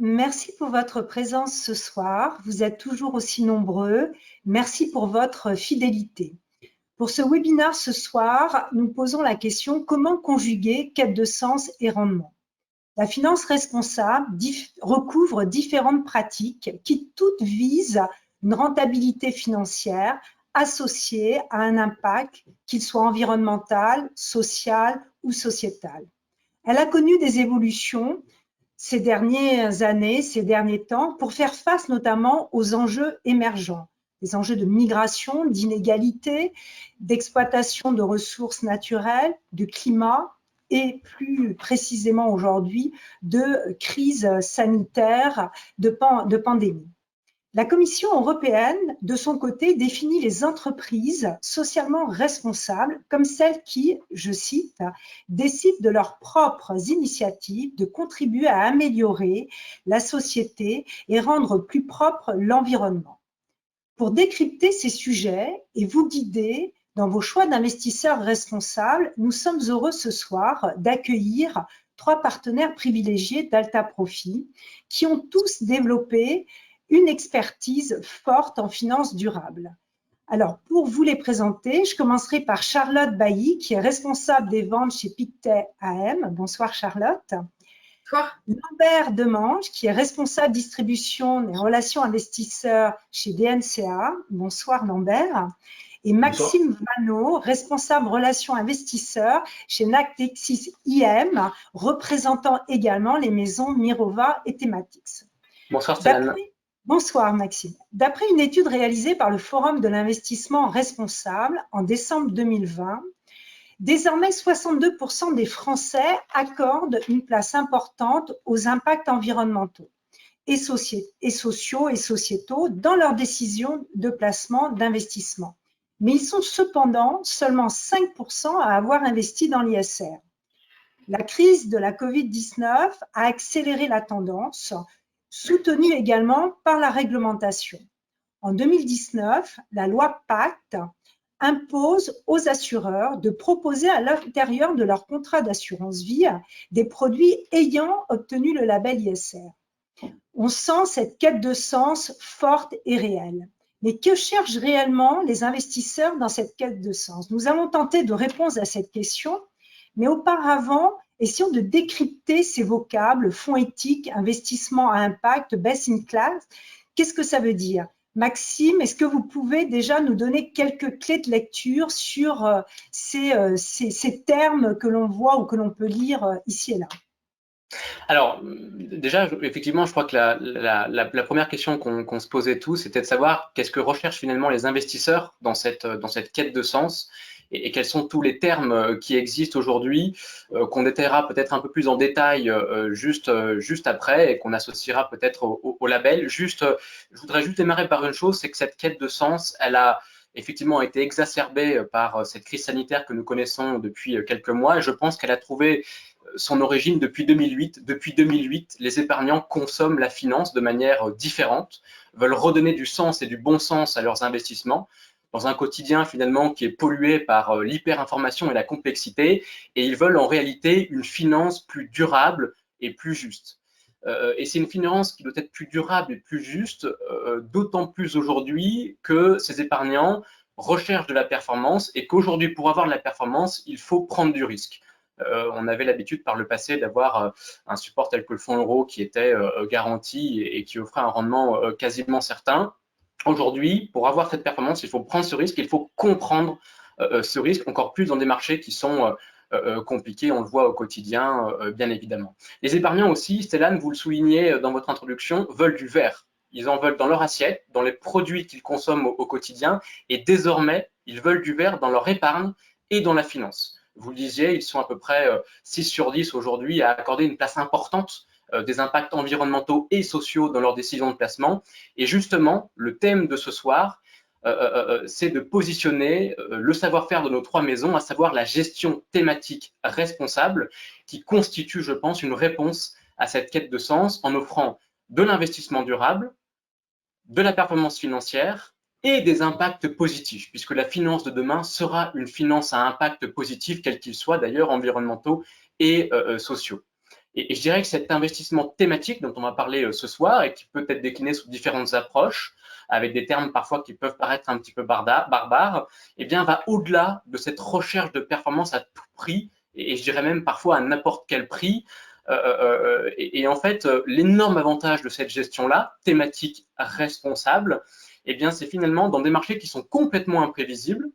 merci pour votre présence ce soir. Vous êtes toujours aussi nombreux. Merci pour votre fidélité. Pour ce webinaire ce soir, nous posons la question comment conjuguer quête de sens et rendement. La finance responsable recouvre différentes pratiques qui toutes visent une rentabilité financière associée à un impact, qu'il soit environnemental, social ou sociétal. Elle a connu des évolutions ces dernières années, ces derniers temps, pour faire face notamment aux enjeux émergents, les enjeux de migration, d'inégalité, d'exploitation de ressources naturelles, de climat et plus précisément aujourd'hui de crise sanitaire, de pandémie. La Commission européenne, de son côté, définit les entreprises socialement responsables comme celles qui, je cite, décident de leurs propres initiatives de contribuer à améliorer la société et rendre plus propre l'environnement. Pour décrypter ces sujets et vous guider dans vos choix d'investisseurs responsables, nous sommes heureux ce soir d'accueillir 3 partenaires privilégiés d'Alta Profit qui ont tous développé une expertise forte en finance durable. Alors, pour vous les présenter, je commencerai par Charlotte Bailly, qui est responsable des ventes chez Pictet AM. Bonsoir Charlotte. Bonsoir. Lambert Demange, qui est responsable distribution et relations investisseurs chez DNCA. Bonsoir Lambert. Et Maxime Vanneau, responsable relations investisseurs chez Natixis IM, représentant également les maisons Mirova et Thematics. Bonsoir Stéphane. Bonsoir Maxime. D'après une étude réalisée par le Forum de l'investissement responsable en décembre 2020, désormais 62% des Français accordent une place importante aux impacts environnementaux et sociaux et sociétaux dans leurs décisions de placement d'investissement. Mais ils sont cependant seulement 5% à avoir investi dans l'ISR. La crise de la Covid-19 a accéléré la tendance, soutenue également par la réglementation. En 2019, la loi Pacte impose aux assureurs de proposer à l'intérieur de leur contrat d'assurance vie des produits ayant obtenu le label ISR. On sent cette quête de sens forte et réelle. Mais que cherchent réellement les investisseurs dans cette quête de sens? Nous allons tenter de répondre à cette question, mais auparavant, essayons de décrypter ces vocables, fonds éthiques, investissement à impact, best in class. Qu'est-ce que ça veut dire? Maxime, est-ce que vous pouvez déjà nous donner quelques clés de lecture sur ces termes que l'on voit ou que l'on peut lire ici et là? Alors, déjà, effectivement, je crois que la première question qu'on se posait tous, c'était de savoir qu'est-ce que recherchent finalement les investisseurs dans cette quête de sens et quels sont tous les termes qui existent aujourd'hui, qu'on détaillera peut-être un peu plus en détail juste après et qu'on associera peut-être au label. Je voudrais juste démarrer par une chose, c'est que cette quête de sens, elle a effectivement été exacerbée par cette crise sanitaire que nous connaissons depuis quelques mois et je pense qu'elle a trouvé son origine depuis 2008. Depuis 2008, les épargnants consomment la finance de manière différente, veulent redonner du sens et du bon sens à leurs investissements dans un quotidien finalement qui est pollué par l'hyperinformation et la complexité, et ils veulent en réalité une finance plus durable et plus juste. Et c'est une finance qui doit être plus durable et plus juste, d'autant plus aujourd'hui que ces épargnants recherchent de la performance et qu'aujourd'hui, pour avoir de la performance, il faut prendre du risque. On avait l'habitude par le passé d'avoir un support tel que le fonds euro qui était garanti et qui offrait un rendement quasiment certain. Aujourd'hui, pour avoir cette performance, il faut prendre ce risque, il faut comprendre ce risque, encore plus dans des marchés qui sont compliqués, on le voit au quotidien, bien évidemment. Les épargnants aussi, Stéphane, vous le soulignez dans votre introduction, veulent du vert. Ils en veulent dans leur assiette, dans les produits qu'ils consomment au quotidien, et désormais, ils veulent du vert dans leur épargne et dans la finance. Vous le disiez, ils sont à peu près 6 sur 10 aujourd'hui à accorder une place importante des impacts environnementaux et sociaux dans leurs décisions de placement. Et justement, le thème de ce soir, c'est de positionner le savoir-faire de nos 3 maisons, à savoir la gestion thématique responsable, qui constitue, je pense, une réponse à cette quête de sens en offrant de l'investissement durable, de la performance financière et des impacts positifs, puisque la finance de demain sera une finance à impact positif, quel qu'il soit d'ailleurs, environnementaux et sociaux. Et je dirais que cet investissement thématique dont on va parler ce soir et qui peut être décliné sous différentes approches, avec des termes parfois qui peuvent paraître un petit peu barbares, eh bien, va au-delà de cette recherche de performance à tout prix, et je dirais même parfois à n'importe quel prix. Et en fait, l'énorme avantage de cette gestion-là, thématique responsable, eh bien, c'est finalement dans des marchés qui sont complètement imprévisibles.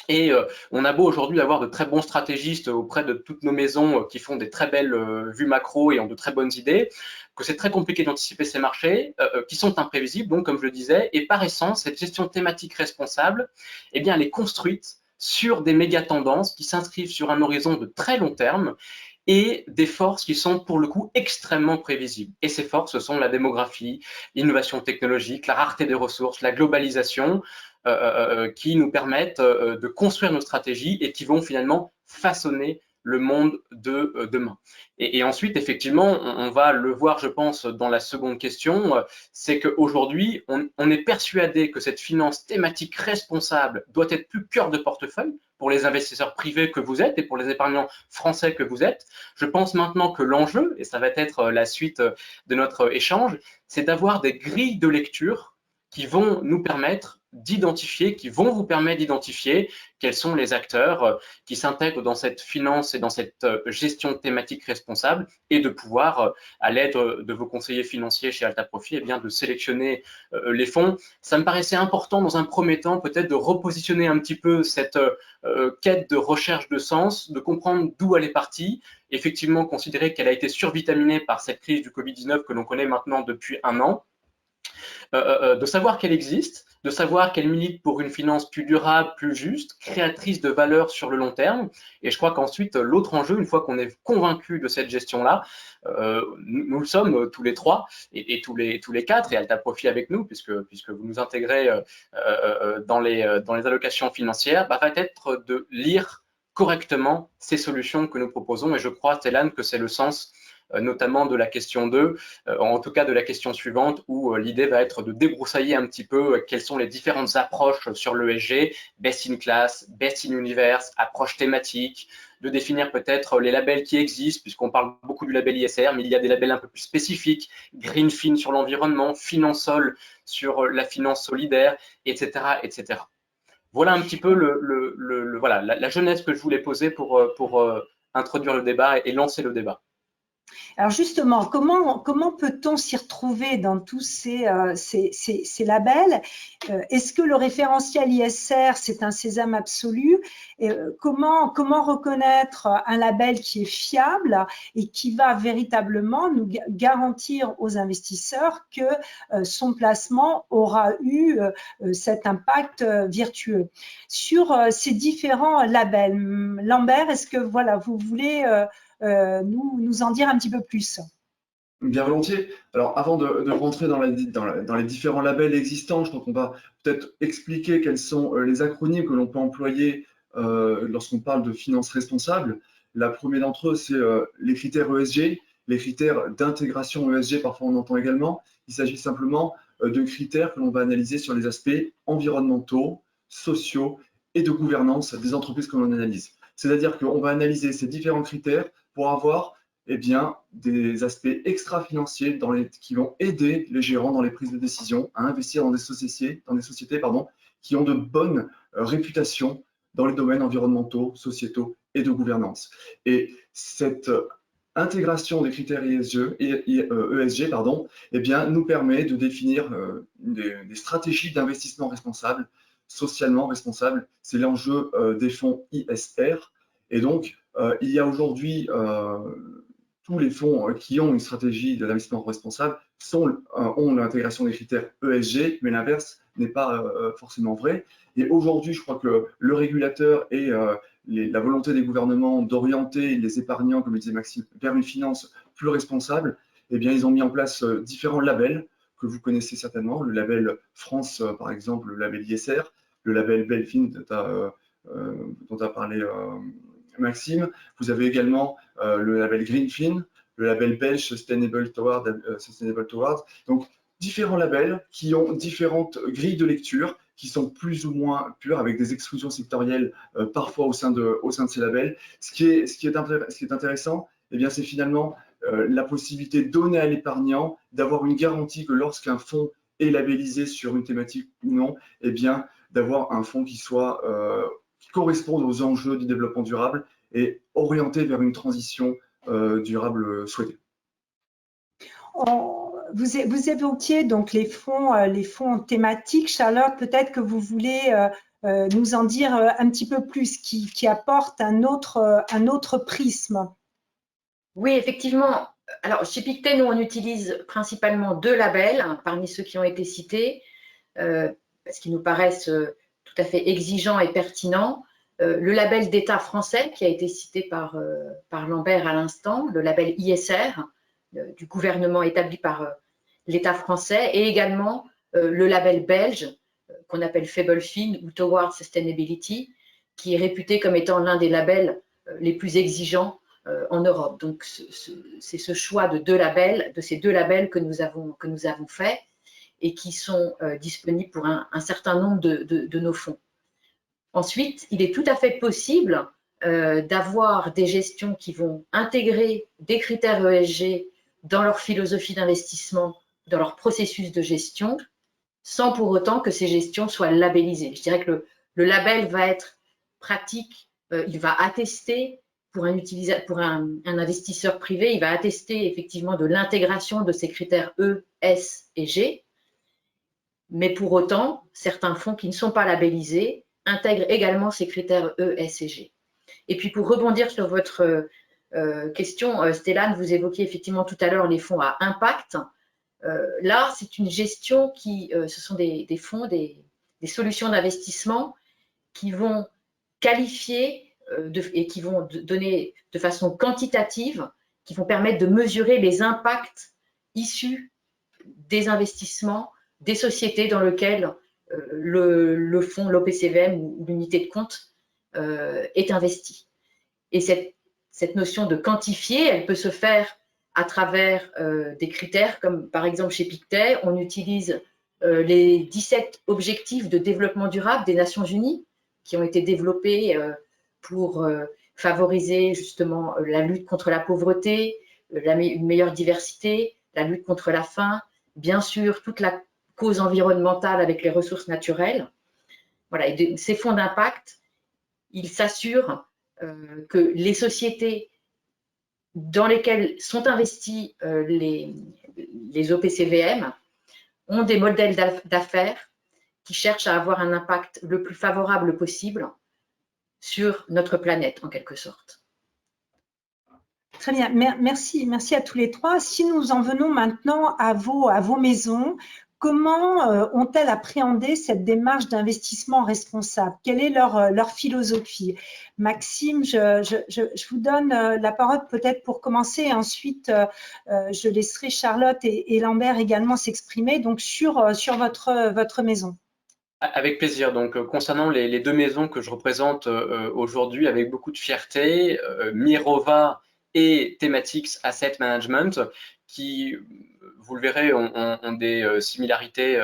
Et on a beau aujourd'hui avoir de très bons stratégistes auprès de toutes nos maisons qui font des très belles vues macro et ont de très bonnes idées, que c'est très compliqué d'anticiper ces marchés qui sont imprévisibles, donc comme je le disais, et par essence, cette gestion thématique responsable, eh bien, elle est construite sur des méga tendances qui s'inscrivent sur un horizon de très long terme et des forces qui sont pour le coup extrêmement prévisibles. Et ces forces, ce sont la démographie, l'innovation technologique, la rareté des ressources, la globalisation, qui nous permettent de construire nos stratégies et qui vont finalement façonner le monde de demain. Et ensuite, effectivement, on va le voir, je pense, dans la seconde question, c'est qu'aujourd'hui, on est persuadé que cette finance thématique responsable doit être plus cœur de portefeuille pour les investisseurs privés que vous êtes et pour les épargnants français que vous êtes. Je pense maintenant que l'enjeu, et ça va être la suite de notre échange, c'est d'avoir des grilles de lecture qui vont nous permettre d'identifier, qui vont vous permettre d'identifier quels sont les acteurs qui s'intègrent dans cette finance et dans cette gestion thématique responsable et de pouvoir, à l'aide de vos conseillers financiers chez Alta Profit, eh bien, de sélectionner les fonds. Ça me paraissait important dans un premier temps peut-être de repositionner un petit peu cette quête de recherche de sens, de comprendre d'où elle est partie, effectivement considérer qu'elle a été survitaminée par cette crise du Covid-19 que l'on connaît maintenant depuis un an, de savoir qu'elle existe, de savoir qu'elle milite pour une finance plus durable, plus juste, créatrice de valeur sur le long terme. Et je crois qu'ensuite, l'autre enjeu, une fois qu'on est convaincu de cette gestion-là, nous le sommes tous les trois et tous les quatre, et Alta Profit avec nous, puisque vous nous intégrez dans les allocations financières, va être de lire correctement ces solutions que nous proposons. Et je crois, Thélan, que c'est le sens notamment de la question 2, en tout cas de la question suivante, où l'idée va être de débroussailler un petit peu quelles sont les différentes approches sur l'ESG, best in class, best in universe, approche thématique, de définir peut-être les labels qui existent, puisqu'on parle beaucoup du label ISR, mais il y a des labels un peu plus spécifiques, Greenfin sur l'environnement, Finansol sur la finance solidaire, etc., etc. Voilà un petit peu voilà, la jeunesse que je voulais poser pour introduire le débat et lancer le débat. Alors justement, comment peut-on s'y retrouver dans tous ces labels? Est-ce que le référentiel ISR, c'est un sésame absolu? Comment reconnaître un label qui est fiable et qui va véritablement nous garantir aux investisseurs que son placement aura eu cet impact vertueux? Sur ces différents labels, Lambert, est-ce que voilà, vous voulez nous en dire un petit peu plus? Bien volontiers. Alors, avant de rentrer dans les différents labels existants, je crois qu'on va peut-être expliquer quels sont les acronymes que l'on peut employer lorsqu'on parle de finance responsable. La première d'entre eux, c'est les critères ESG, les critères d'intégration ESG, parfois on entend également. Il s'agit simplement de critères que l'on va analyser sur les aspects environnementaux, sociaux et de gouvernance des entreprises que l'on analyse. C'est-à-dire qu'on va analyser ces différents critères pour avoir bien, des aspects extra-financiers qui vont aider les gérants dans les prises de décision à investir dans des sociétés qui ont de bonnes réputations dans les domaines environnementaux, sociétaux et de gouvernance. Et cette intégration des critères ESG eh bien, nous permet de définir des stratégies d'investissement responsable, socialement responsable. C'est l'enjeu des fonds ISR. Et donc, il y a aujourd'hui tous les fonds qui ont une stratégie de l'investissement responsable ont l'intégration des critères ESG, mais l'inverse n'est pas forcément vrai. Et aujourd'hui, je crois que le régulateur et la volonté des gouvernements d'orienter les épargnants, comme le disait Maxime, vers une finance plus responsable, eh bien, ils ont mis en place différents labels que vous connaissez certainement. Le label France, par exemple, le label ISR, le label Belfin dont a parlé Maxime. Vous avez également le label Greenfin, le label belge Sustainable Towards. Donc, différents labels qui ont différentes grilles de lecture qui sont plus ou moins pures, avec des exclusions sectorielles parfois au sein de ces labels. Ce qui est intéressant, eh bien, c'est finalement la possibilité donnée à l'épargnant d'avoir une garantie que lorsqu'un fonds est labellisé sur une thématique ou non, eh bien, d'avoir un fonds qui soit qui corresponde aux enjeux du développement durable et orienté vers une transition durable souhaitée. Vous évoquiez donc les fonds thématiques. Charlotte, peut-être que vous voulez nous en dire un petit peu plus, qui apportent un autre prisme. Oui, effectivement. Alors, chez Pictet, nous, on utilise principalement 2 labels parmi ceux qui ont été cités, parce qu'ils nous paraissent tout à fait exigeants et pertinents. Le label d'État français, qui a été cité par Lambert à l'instant, le label ISR, du gouvernement établi par l'État français, et également le label belge, qu'on appelle Faiblefin ou Towards Sustainability, qui est réputé comme étant l'un des labels les plus exigeants en Europe. Donc, c'est ce choix de ces deux labels que nous avons fait et qui sont disponibles pour un certain nombre de nos fonds. Ensuite, il est tout à fait possible d'avoir des gestions qui vont intégrer des critères ESG dans leur philosophie d'investissement, dans leur processus de gestion, sans pour autant que ces gestions soient labellisées. Je dirais que le label va être pratique, il va attester pour un investisseur privé, il va attester effectivement de l'intégration de ces critères E, S et G, mais pour autant, certains fonds qui ne sont pas labellisés intègrent également ces critères E, S et G. Et puis pour rebondir sur votre question, Stéphane, vous évoquiez effectivement tout à l'heure les fonds à impact. Là, c'est une gestion ce sont des fonds, des solutions d'investissement qui vont qualifier et qui vont donner de façon quantitative, qui vont permettre de mesurer les impacts issus des investissements des sociétés dans lesquelles le fonds, l'OPCVM ou l'unité de compte est investi. Et cette notion de quantifier, elle peut se faire à travers des critères comme par exemple chez Pictet, on utilise les 17 objectifs de développement durable des Nations Unies qui ont été développés pour favoriser justement la lutte contre la pauvreté, une meilleure diversité, la lutte contre la faim, bien sûr toute la cause environnementale avec les ressources naturelles. Voilà, et ces fonds d'impact, ils s'assurent que les sociétés dans lesquelles sont investis les OPCVM ont des modèles d'affaires qui cherchent à avoir un impact le plus favorable possible sur notre planète, en quelque sorte. Très bien, merci à tous les trois. Si nous en venons maintenant à vos maisons, comment ont-elles appréhendé cette démarche d'investissement responsable? Quelle est leur philosophie? Maxime, je vous donne la parole peut-être pour commencer, et ensuite je laisserai Charlotte et Lambert également s'exprimer donc sur votre maison. Avec plaisir. Donc, concernant les 2 maisons que je représente aujourd'hui avec beaucoup de fierté, Mirova et Thematics Asset Management, qui, vous le verrez, ont des similarités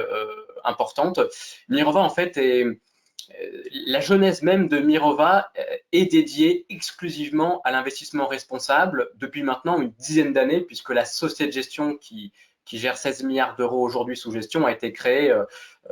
importantes. Mirova, en fait, la genèse même de Mirova est dédiée exclusivement à l'investissement responsable depuis maintenant une dizaine d'années, puisque la société de gestion qui gère 16 milliards d'euros aujourd'hui sous gestion a été créée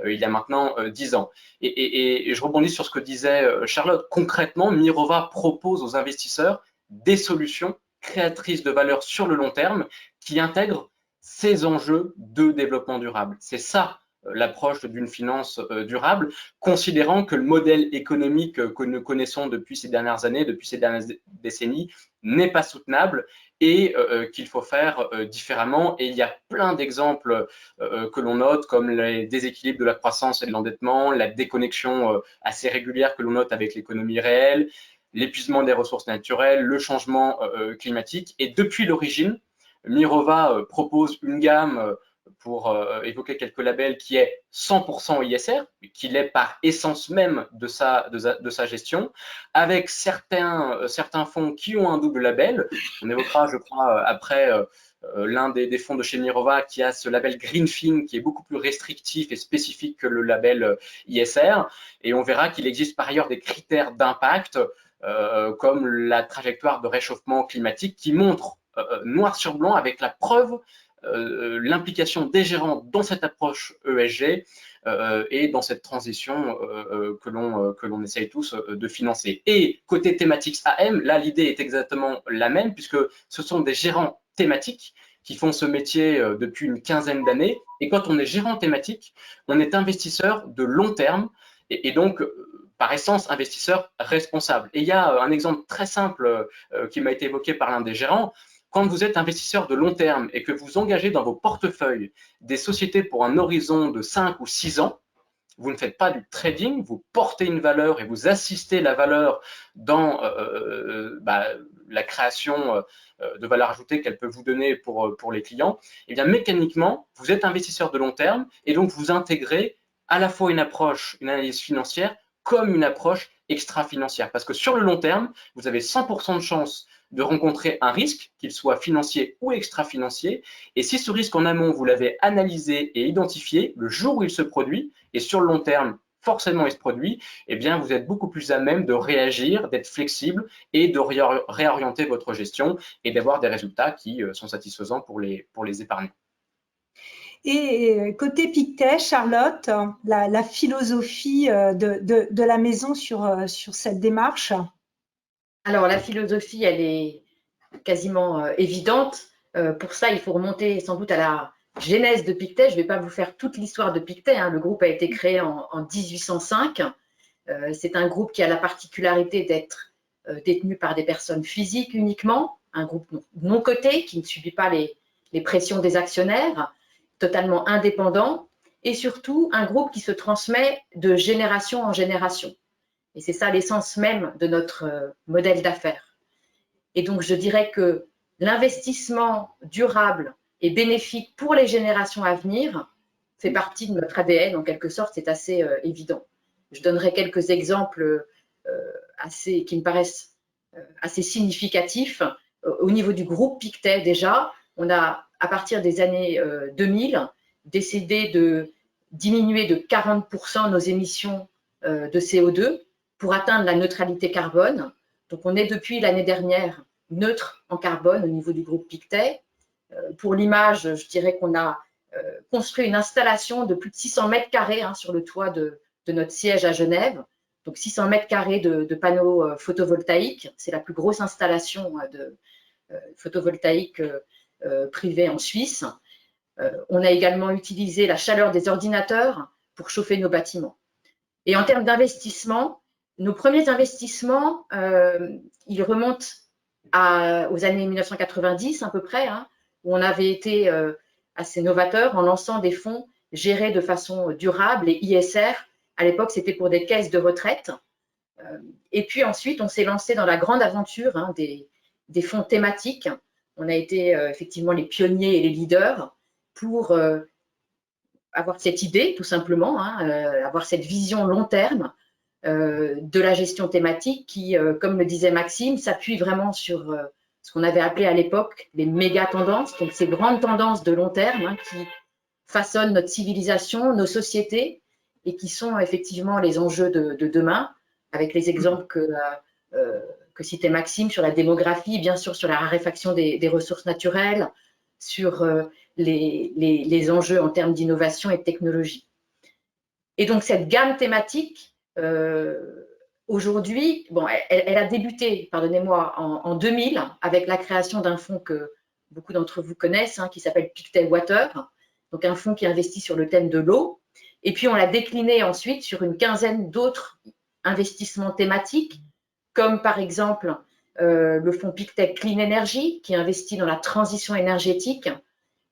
il y a maintenant 10 ans. Et je rebondis sur ce que disait Charlotte. Concrètement, Mirova propose aux investisseurs des solutions créatrices de valeur sur le long terme qui intègrent ces enjeux de développement durable. C'est ça l'approche d'une finance durable, considérant que le modèle économique que nous connaissons depuis ces dernières années, depuis ces dernières décennies, n'est pas soutenable et qu'il faut faire différemment. Et il y a plein d'exemples que l'on note, comme les déséquilibres de la croissance et de l'endettement, la déconnexion assez régulière que l'on note avec l'économie réelle, l'épuisement des ressources naturelles, le changement climatique. Et depuis l'origine, Mirova propose une gamme pour évoquer quelques labels, qui est 100% ISR, qui l'est par essence même de sa gestion, avec certains fonds qui ont un double label. On évoquera, je crois, après l'un des fonds de chez Mirova qui a ce label Greenfin, qui est beaucoup plus restrictif et spécifique que le label ISR. Et on verra qu'il existe par ailleurs des critères d'impact, comme la trajectoire de réchauffement climatique, qui montre noir sur blanc avec la preuve, l'implication des gérants dans cette approche ESG et dans cette transition que l'on essaye tous de financer. Et côté thématiques AM, là l'idée est exactement la même puisque ce sont des gérants thématiques qui font ce métier depuis une quinzaine d'années. Et quand on est gérant thématique, on est investisseur de long terme et donc par essence investisseur responsable. Et il y a un exemple très simple qui m'a été évoqué par l'un des gérants. Quand vous êtes investisseur de long terme et que vous engagez dans vos portefeuilles des sociétés pour un horizon de 5 ou 6 ans, vous ne faites pas du trading, vous portez une valeur et vous assistez la valeur dans la création de valeur ajoutée qu'elle peut vous donner pour les clients. Et bien mécaniquement, vous êtes investisseur de long terme et donc vous intégrez à la fois une approche, une analyse financière comme une approche extra-financière. Parce que sur le long terme, vous avez 100% de chance de rencontrer un risque, qu'il soit financier ou extra-financier. Et si ce risque en amont, vous l'avez analysé et identifié, le jour où il se produit, et sur le long terme, forcément il se produit, eh bien vous êtes beaucoup plus à même de réagir, d'être flexible et de réorienter votre gestion et d'avoir des résultats qui sont satisfaisants pour les épargnants. Et côté Pictet, Charlotte, la philosophie de la maison sur cette démarche? Alors, la philosophie, elle est quasiment évidente. Pour ça, il faut remonter sans doute à la genèse de Pictet. Je ne vais pas vous faire toute l'histoire de Pictet. Hein. Le groupe a été créé en 1805. C'est un groupe qui a la particularité d'être détenu par des personnes physiques uniquement, un groupe non coté qui ne subit pas les pressions des actionnaires, totalement indépendant, et surtout un groupe qui se transmet de génération en génération. Et c'est ça l'essence même de notre modèle d'affaires. Et donc, je dirais que l'investissement durable et bénéfique pour les générations à venir fait partie de notre ADN, en quelque sorte, c'est assez évident. Je donnerai quelques exemples qui me paraissent assez significatifs. Au niveau du groupe Pictet, déjà, on a, à partir des années 2000, décidé de diminuer de 40% nos émissions de CO2 pour atteindre la neutralité carbone. Donc, on est depuis l'année dernière neutre en carbone au niveau du groupe Pictet. Pour l'image, je dirais qu'on a construit une installation de plus de 600 mètres carrés sur le toit de notre siège à Genève. Donc, 600 mètres carrés de panneaux photovoltaïques. C'est la plus grosse installation de photovoltaïque privée en Suisse. On a également utilisé la chaleur des ordinateurs pour chauffer nos bâtiments. Et en termes d'investissement, nos premiers investissements, ils remontent aux années 1990 à peu près, où on avait été assez novateur en lançant des fonds gérés de façon durable et ISR. À l'époque, c'était pour des caisses de retraite. Et puis ensuite, on s'est lancé dans la grande aventure des fonds thématiques. On a été effectivement les pionniers et les leaders pour avoir cette idée, tout simplement, avoir cette vision long terme de la gestion thématique qui, comme le disait Maxime, s'appuie vraiment sur ce qu'on avait appelé à l'époque les méga tendances, donc ces grandes tendances de long terme qui façonnent notre civilisation, nos sociétés et qui sont effectivement les enjeux de demain, avec les exemples que citait Maxime sur la démographie, bien sûr sur la raréfaction des ressources naturelles, sur les enjeux en termes d'innovation et de technologie. Et donc cette gamme thématique, aujourd'hui, bon, elle a débuté, pardonnez-moi, en 2000 avec la création d'un fonds que beaucoup d'entre vous connaissent, qui s'appelle Pictet Water, donc un fonds qui investit sur le thème de l'eau. Et puis on l'a décliné ensuite sur une quinzaine d'autres investissements thématiques, comme par exemple le fonds Pictet Clean Energy qui investit dans la transition énergétique,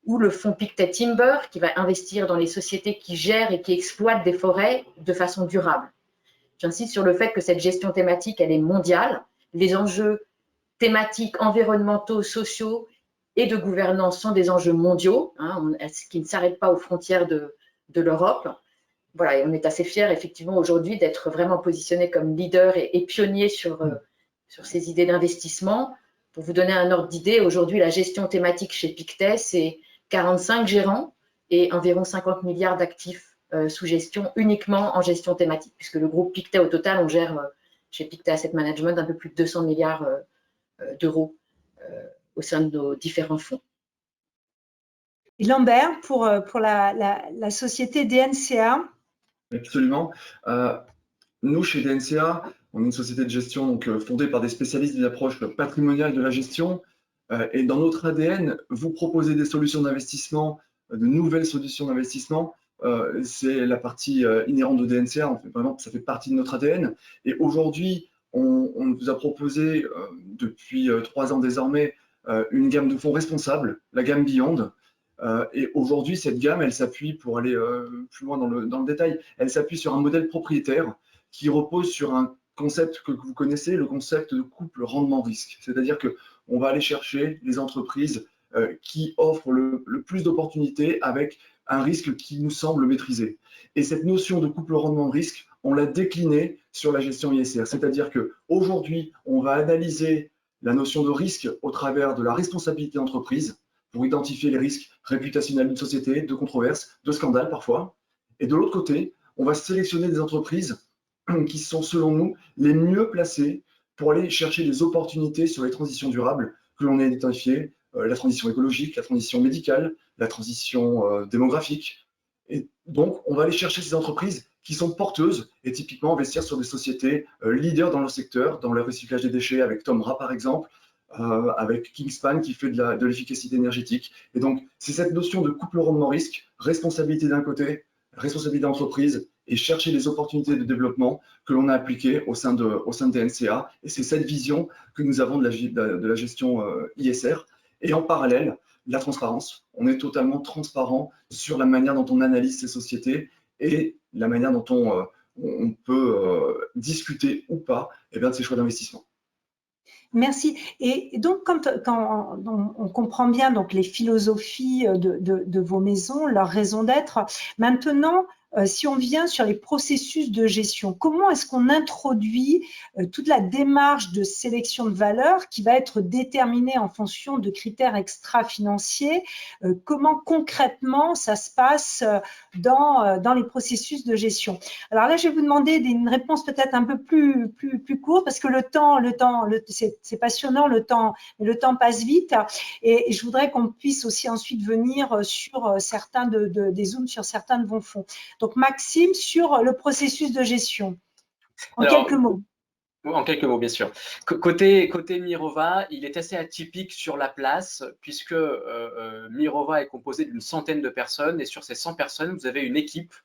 ou le fonds Pictet Timber qui va investir dans les sociétés qui gèrent et qui exploitent des forêts de façon durable. J'insiste sur le fait que cette gestion thématique, elle est mondiale. Les enjeux thématiques, environnementaux, sociaux et de gouvernance sont des enjeux mondiaux, qui ne s'arrêtent pas aux frontières de l'Europe. Voilà, et on est assez fiers effectivement aujourd'hui d'être vraiment positionné comme leader et pionnier sur ces idées d'investissement. Pour vous donner un ordre d'idée, aujourd'hui, la gestion thématique chez Pictet, c'est 45 gérants et environ 50 milliards d'actifs sous gestion uniquement en gestion thématique, puisque le groupe Pictet, au total, on gère chez Pictet Asset Management un peu plus de 200 milliards d'euros au sein de nos différents fonds. Et Lambert, pour la société DNCA. Absolument. Nous, chez DNCA, on est une société de gestion donc, fondée par des spécialistes d'une approche patrimoniale de la gestion. Et dans notre ADN, vous proposez des solutions d'investissement, de nouvelles solutions d'investissement. C'est la partie inhérente de DNCA. En fait, vraiment, ça fait partie de notre ADN. Et aujourd'hui, on vous a proposé depuis 3 ans désormais une gamme de fonds responsables, la gamme Beyond. Et aujourd'hui, cette gamme, elle s'appuie, pour aller plus loin dans le détail, elle s'appuie sur un modèle propriétaire qui repose sur un concept que vous connaissez, le concept de couple rendement-risque. C'est-à-dire qu'on va aller chercher les entreprises qui offrent le plus d'opportunités avec un risque qui nous semble maîtrisé. Et cette notion de couple rendement-risque, on l'a déclinée sur la gestion ISR. C'est-à-dire qu'aujourd'hui, on va analyser la notion de risque au travers de la responsabilité d'entreprise, pour identifier les risques réputationnels d'une société, de controverses, de scandales parfois. Et de l'autre côté, on va sélectionner des entreprises qui sont, selon nous, les mieux placées pour aller chercher des opportunités sur les transitions durables que l'on a identifiées, la transition écologique, la transition médicale, la transition démographique. Et donc, on va aller chercher ces entreprises qui sont porteuses et typiquement investir sur des sociétés leaders dans leur secteur, dans le recyclage des déchets avec Tomra par exemple, avec Kingspan qui fait de l'efficacité énergétique. Et donc, c'est cette notion de couple rendement-risque, responsabilité d'un côté, responsabilité d'entreprise et chercher les opportunités de développement que l'on a appliquées au sein de DNCA. Et c'est cette vision que nous avons de la gestion ISR. Et en parallèle, la transparence. On est totalement transparent sur la manière dont on analyse ces sociétés et la manière dont on peut discuter ou pas de ces choix d'investissement. Merci. Et donc, quand on comprend bien donc, les philosophies de vos maisons, leur raison d'être, maintenant, si on vient sur les processus de gestion, comment est-ce qu'on introduit toute la démarche de sélection de valeur qui va être déterminée en fonction de critères extra-financiers? Comment concrètement ça se passe dans les processus de gestion? Alors là, je vais vous demander une réponse peut-être un peu plus courte parce que le temps c'est passionnant, le temps passe vite et je voudrais qu'on puisse aussi ensuite venir sur certains des zooms sur certains de vos fonds. Donc, Maxime, sur le processus de gestion, quelques mots. En quelques mots, bien sûr. Côté Mirova, il est assez atypique sur la place puisque Mirova est composé d'une centaine de personnes et sur ces 100 personnes, vous avez une équipe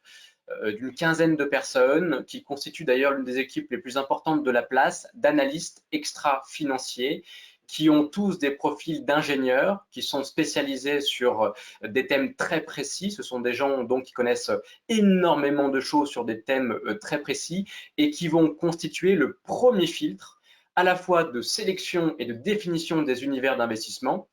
d'une quinzaine de personnes qui constitue d'ailleurs l'une des équipes les plus importantes de la place, d'analystes extra-financiers qui ont tous des profils d'ingénieurs, qui sont spécialisés sur des thèmes très précis. Ce sont des gens donc qui connaissent énormément de choses sur des thèmes très précis et qui vont constituer le premier filtre à la fois de sélection et de définition des univers d'investissement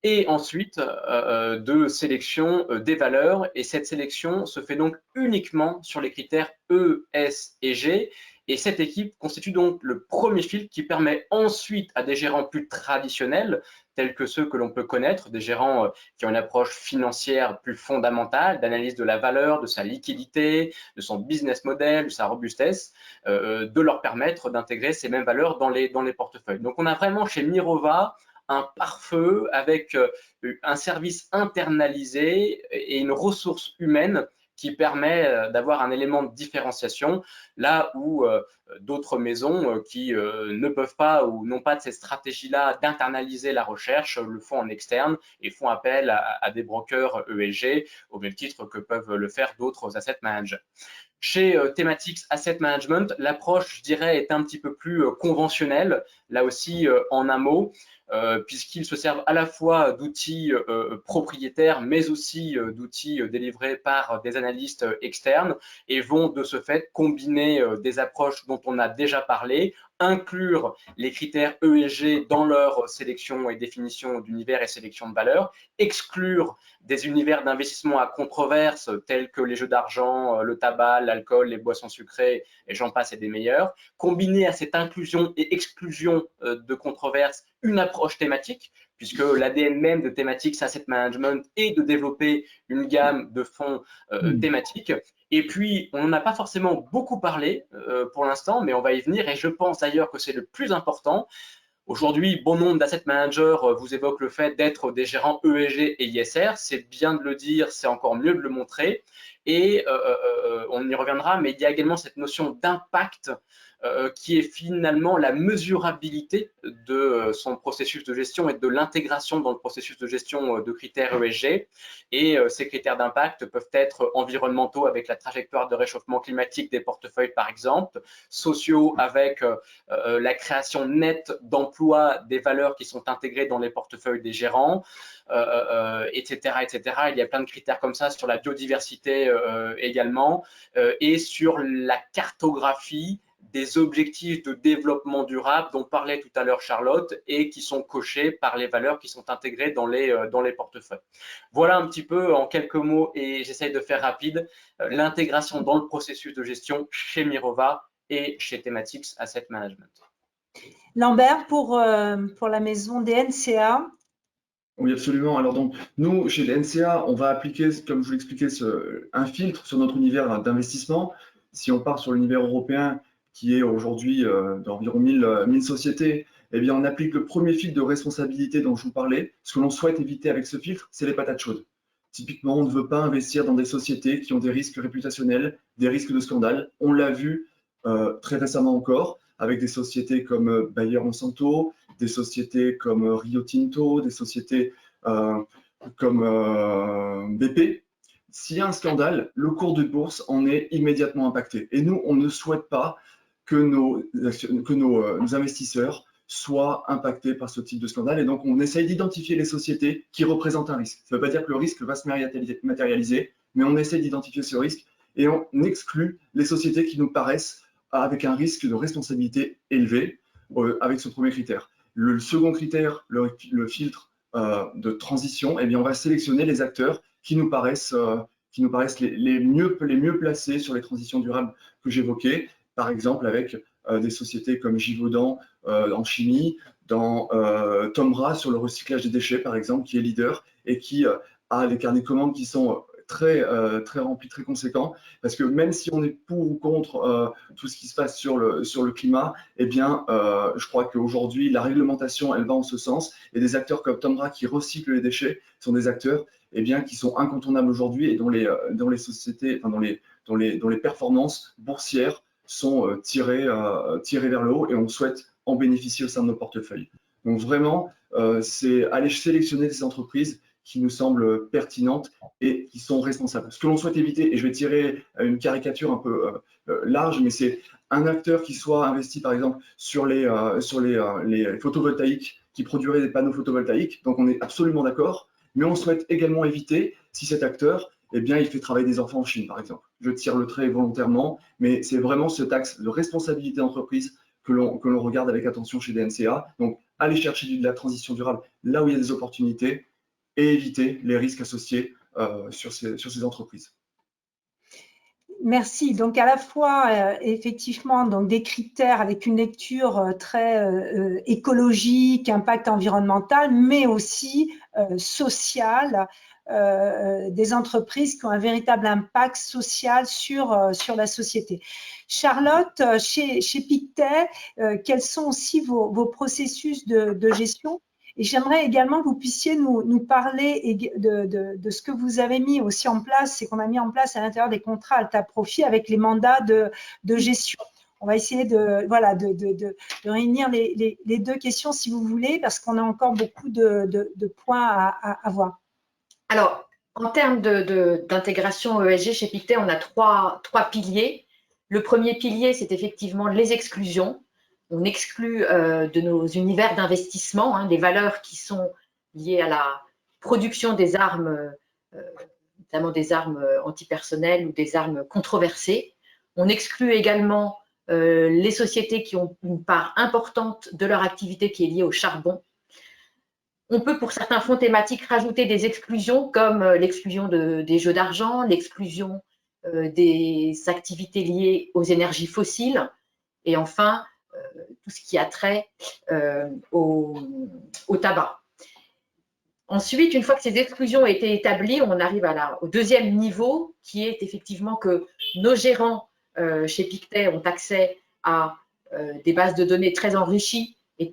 et ensuite de sélection des valeurs. Et cette sélection se fait donc uniquement sur les critères E, S et G. Et cette équipe constitue donc le premier filtre qui permet ensuite à des gérants plus traditionnels, tels que ceux que l'on peut connaître, des gérants qui ont une approche financière plus fondamentale, d'analyse de la valeur, de sa liquidité, de son business model, de sa robustesse, de leur permettre d'intégrer ces mêmes valeurs dans les portefeuilles. Donc on a vraiment chez Mirova un pare-feu avec un service internalisé et une ressource humaine qui permet d'avoir un élément de différenciation là où d'autres maisons qui ne peuvent pas ou n'ont pas de cette stratégie-là d'internaliser la recherche le font en externe et font appel à des brokers ESG au même titre que peuvent le faire d'autres asset managers. Chez Thematics Asset Management, l'approche, je dirais, est un petit peu plus conventionnelle, là aussi en un mot, puisqu'ils se servent à la fois d'outils propriétaires, mais aussi d'outils délivrés par des analystes externes et vont de ce fait combiner des approches dont on a déjà parlé, inclure les critères ESG dans leur sélection et définition d'univers et sélection de valeurs, exclure des univers d'investissement à controverse tels que les jeux d'argent, le tabac, l'alcool, les boissons sucrées et j'en passe et des meilleurs, combiner à cette inclusion et exclusion de controverses une approche thématique, puisque l'ADN même de Thematics Asset Management est de développer une gamme de fonds thématiques. Et puis, on n'en a pas forcément beaucoup parlé pour l'instant, mais on va y venir et je pense d'ailleurs que c'est le plus important. Aujourd'hui, bon nombre d'asset managers vous évoquent le fait d'être des gérants ESG et ISR. C'est bien de le dire, c'est encore mieux de le montrer. Et on y reviendra, mais il y a également cette notion d'impact qui est finalement la mesurabilité de son processus de gestion et de l'intégration dans le processus de gestion de critères ESG. Et ces critères d'impact peuvent être environnementaux avec la trajectoire de réchauffement climatique des portefeuilles par exemple, sociaux avec la création nette d'emplois, des valeurs qui sont intégrées dans les portefeuilles des gérants, etc., etc. Il y a plein de critères comme ça sur la biodiversité également et sur la cartographie des objectifs de développement durable dont parlait tout à l'heure Charlotte et qui sont cochés par les valeurs qui sont intégrées dans les portefeuilles. Voilà un petit peu en quelques mots, et j'essaye de faire rapide, l'intégration dans le processus de gestion chez Mirova et chez Thematics Asset Management. Lambert, pour la maison des NCA. Oui, absolument. Alors donc, nous, chez les NCA, on va appliquer, comme je vous l'expliquais, un filtre sur notre univers d'investissement. Si on part sur l'univers européen, qui est aujourd'hui d'environ 1000 sociétés, eh bien, on applique le premier filtre de responsabilité dont je vous parlais. Ce que l'on souhaite éviter avec ce filtre, c'est les patates chaudes. Typiquement, on ne veut pas investir dans des sociétés qui ont des risques réputationnels, des risques de scandale. On l'a vu très récemment encore, avec des sociétés comme Bayer Monsanto, des sociétés comme Rio Tinto, des sociétés comme BP. S'il y a un scandale, le cours de bourse en est immédiatement impacté. Et nous, on ne souhaite pas que nos investisseurs soient impactés par ce type de scandale. Et donc, on essaye d'identifier les sociétés qui représentent un risque. Ça ne veut pas dire que le risque va se matérialiser, mais on essaye d'identifier ce risque et on exclut les sociétés qui nous paraissent avec un risque de responsabilité élevé avec ce premier critère. Le second critère, le filtre de transition, eh bien, on va sélectionner les acteurs qui nous paraissent les mieux placés sur les transitions durables que j'évoquais, par exemple avec des sociétés comme Givaudan en chimie, dans Tomra sur le recyclage des déchets, par exemple, qui est leader et qui a des carnets de commandes qui sont très remplis, très conséquents, parce que même si on est pour ou contre tout ce qui se passe sur le climat, eh bien, je crois qu'aujourd'hui, la réglementation, elle va en ce sens, et des acteurs comme Tomra qui recyclent les déchets sont des acteurs eh bien, qui sont incontournables aujourd'hui et dont les sociétés, enfin, dont les performances boursières sont tirées vers le haut, et on souhaite en bénéficier au sein de nos portefeuilles. Donc vraiment, c'est aller sélectionner des entreprises qui nous semblent pertinentes et qui sont responsables. Ce que l'on souhaite éviter, et je vais tirer une caricature un peu large, mais c'est un acteur qui soit investi par exemple sur les photovoltaïques, qui produirait des panneaux photovoltaïques, donc on est absolument d'accord, mais on souhaite également éviter si cet acteur, eh bien, il fait travailler des enfants en Chine par exemple. Je tire le trait volontairement, mais c'est vraiment cet axe de responsabilité d'entreprise que l'on regarde avec attention chez DNCA. Donc, aller chercher de la transition durable là où il y a des opportunités, et éviter les risques associés sur ces entreprises. Merci. Donc, à la fois, effectivement, donc des critères avec une lecture très écologique, impact environnemental, mais aussi social, des entreprises qui ont un véritable impact social sur la société. Charlotte, chez Pictet, quels sont aussi vos processus de gestion ? Et j'aimerais également que vous puissiez nous parler de ce que vous avez mis aussi en place, c'est qu'on a mis en place à l'intérieur des contrats Alta Profit avec les mandats de gestion. On va essayer de réunir les deux questions si vous voulez, parce qu'on a encore beaucoup de points à voir. Alors, en termes d'intégration ESG chez Pictet, on a trois piliers. Le premier pilier, c'est effectivement les exclusions. On exclut de nos univers d'investissement les valeurs qui sont liées à la production des armes, notamment des armes antipersonnelles ou des armes controversées. On exclut également les sociétés qui ont une part importante de leur activité qui est liée au charbon. On peut, pour certains fonds thématiques, rajouter des exclusions comme l'exclusion des jeux d'argent, l'exclusion des activités liées aux énergies fossiles et enfin, tout ce qui a trait au tabac. Ensuite, une fois que ces exclusions ont été établies, on arrive au deuxième niveau, qui est effectivement que nos gérants chez Pictet ont accès à des bases de données très enrichies et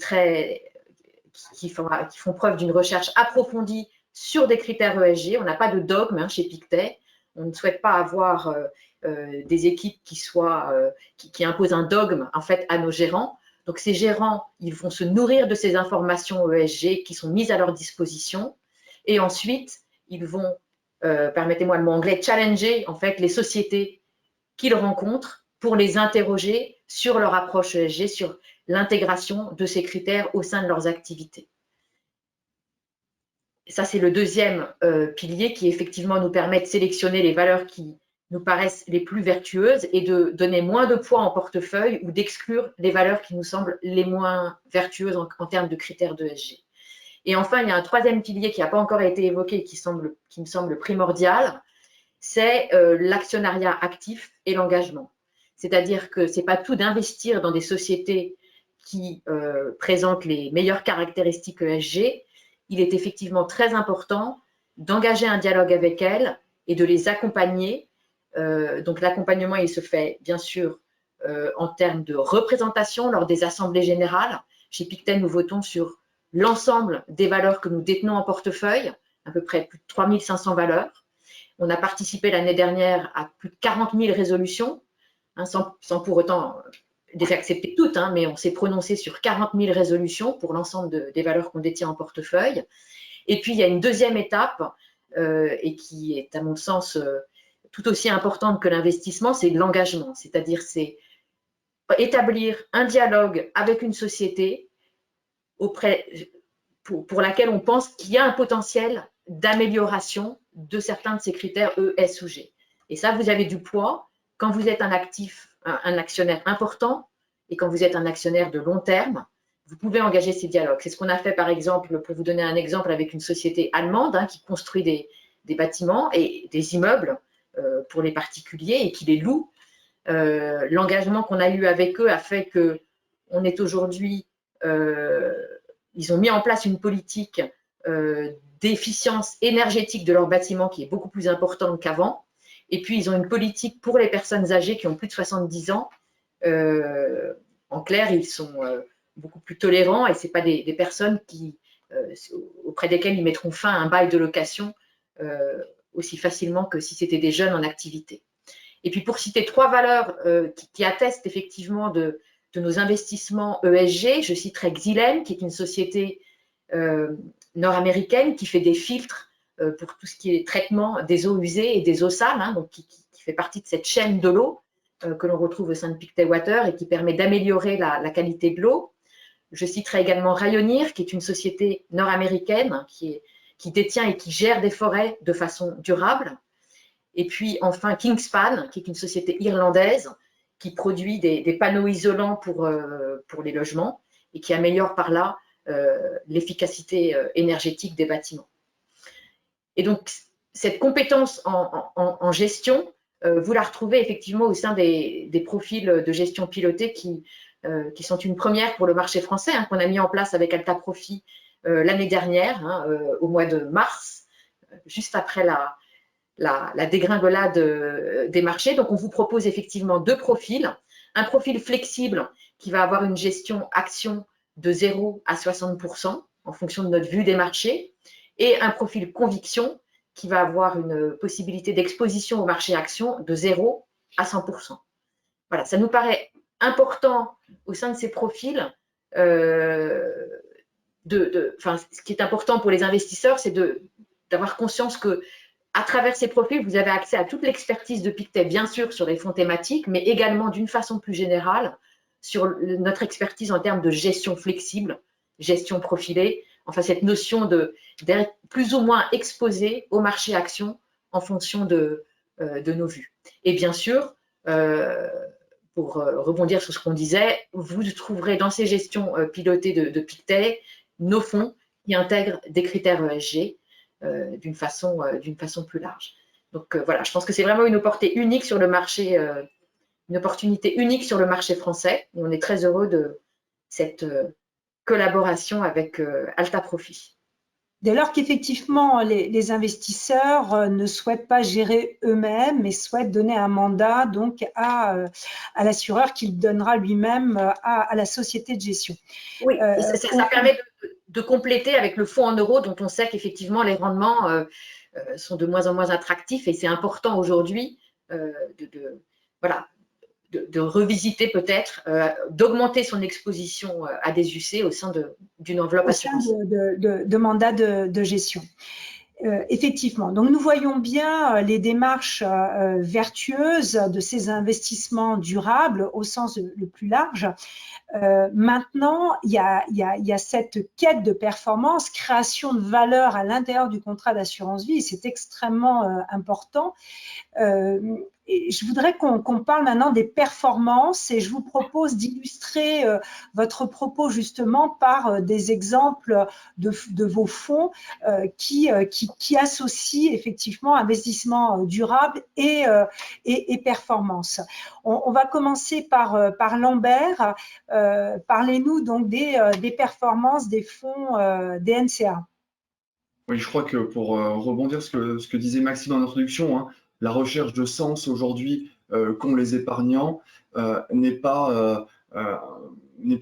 qui font preuve d'une recherche approfondie sur des critères ESG. On n'a pas de dogme chez Pictet. On ne souhaite pas avoir des équipes qui imposent un dogme en fait à nos gérants. Donc ces gérants, ils vont se nourrir de ces informations ESG qui sont mises à leur disposition, et ensuite ils vont, permettez-moi le mot anglais, challenger en fait les sociétés qu'ils rencontrent pour les interroger sur leur approche ESG, sur l'intégration de ces critères au sein de leurs activités. Et ça, c'est le deuxième pilier qui effectivement nous permet de sélectionner les valeurs qui nous paraissent les plus vertueuses et de donner moins de poids en portefeuille ou d'exclure les valeurs qui nous semblent les moins vertueuses en termes de critères d'ESG. Et enfin, il y a un troisième pilier qui n'a pas encore été évoqué et qui me semble primordial, c'est l'actionnariat actif et l'engagement. C'est-à-dire que ce n'est pas tout d'investir dans des sociétés qui présentent les meilleures caractéristiques ESG. Il est effectivement très important d'engager un dialogue avec elles et de les accompagner. Donc l'accompagnement, il se fait bien sûr en termes de représentation lors des assemblées générales. Chez Pictet, nous votons sur l'ensemble des valeurs que nous détenons en portefeuille, à peu près plus de 3500 valeurs. On a participé l'année dernière à plus de 40 000 résolutions, sans pour autant les accepter toutes, mais on s'est prononcé sur 40 000 résolutions pour l'ensemble des valeurs qu'on détient en portefeuille. Et puis, il y a une deuxième étape, et qui est à mon sens tout aussi importante que l'investissement, c'est l'engagement. C'est-à-dire, c'est établir un dialogue avec une société pour laquelle on pense qu'il y a un potentiel d'amélioration de certains de ces critères E, S ou G. Et ça, vous avez du poids quand vous êtes un actionnaire important et quand vous êtes un actionnaire de long terme. Vous pouvez engager ces dialogues. C'est ce qu'on a fait, par exemple, pour vous donner un exemple, avec une société allemande qui construit des bâtiments et des immeubles pour les particuliers et qui les loue. L'engagement qu'on a eu avec eux a fait qu'on est aujourd'hui, ils ont mis en place une politique d'efficience énergétique de leurs bâtiments qui est beaucoup plus importante qu'avant. Et puis, ils ont une politique pour les personnes âgées qui ont plus de 70 ans. En clair, ils sont beaucoup plus tolérants et ce n'est pas des personnes auprès desquelles ils mettront fin à un bail de location aussi facilement que si c'était des jeunes en activité. Et puis, pour citer trois valeurs qui attestent effectivement de nos investissements ESG, je citerai Xylem, qui est une société nord-américaine qui fait des filtres pour tout ce qui est traitement des eaux usées et des eaux sales, donc qui fait partie de cette chaîne de l'eau que l'on retrouve au sein de Pictet Water et qui permet d'améliorer la qualité de l'eau. Je citerai également Rayonier, qui est une société nord-américaine qui détient et qui gère des forêts de façon durable. Et puis enfin Kingspan, qui est une société irlandaise qui produit des panneaux isolants pour les logements et qui améliore par là l'efficacité énergétique des bâtiments. Et donc, cette compétence en gestion, vous la retrouvez effectivement au sein des profils de gestion pilotée qui sont une première pour le marché français, qu'on a mis en place avec Alta Profit l'année dernière, au mois de mars, juste après la dégringolade des marchés. Donc, on vous propose effectivement deux profils. Un profil flexible qui va avoir une gestion action de 0 à 60% en fonction de notre vue des marchés, et un profil conviction qui va avoir une possibilité d'exposition au marché action de 0 à 100%. Voilà, ça nous paraît important au sein de ces profils. Ce qui est important pour les investisseurs, c'est d'avoir conscience que à travers ces profils, vous avez accès à toute l'expertise de Pictet, bien sûr, sur les fonds thématiques, mais également d'une façon plus générale sur notre expertise en termes de gestion flexible, gestion profilée, enfin cette notion d'être plus ou moins exposé au marché action en fonction de nos vues. Et bien sûr, pour rebondir sur ce qu'on disait, vous trouverez dans ces gestions pilotées de Pictet nos fonds qui intègrent des critères ESG d'une façon plus large. Donc voilà, je pense que c'est vraiment une opportunité unique sur le marché, français, et on est très heureux de cette collaboration avec Alta Profit. Dès lors qu'effectivement les investisseurs ne souhaitent pas gérer eux-mêmes, mais souhaitent donner un mandat donc à l'assureur qu'il donnera lui-même à la société de gestion. Oui, ça permet de compléter avec le fonds en euros dont on sait qu'effectivement les rendements sont de moins en moins attractifs et c'est important aujourd'hui de revisiter peut-être, d'augmenter son exposition à des UC au sein d'une enveloppe assurance. De mandat de gestion. Effectivement. Donc, nous voyons bien les démarches vertueuses de ces investissements durables au sens le plus large. Maintenant, il y a cette quête de performance, création de valeur à l'intérieur du contrat d'assurance vie, et c'est extrêmement important. Et je voudrais qu'on parle maintenant des performances et je vous propose d'illustrer votre propos justement par des exemples de vos fonds qui associent effectivement investissement durable et performance. On va commencer par Lambert. Parlez-nous donc des performances des fonds DNCA. Oui, je crois que pour rebondir sur ce que disait Maxime en introduction, hein, la recherche de sens aujourd'hui qu'ont les épargnants n'est pas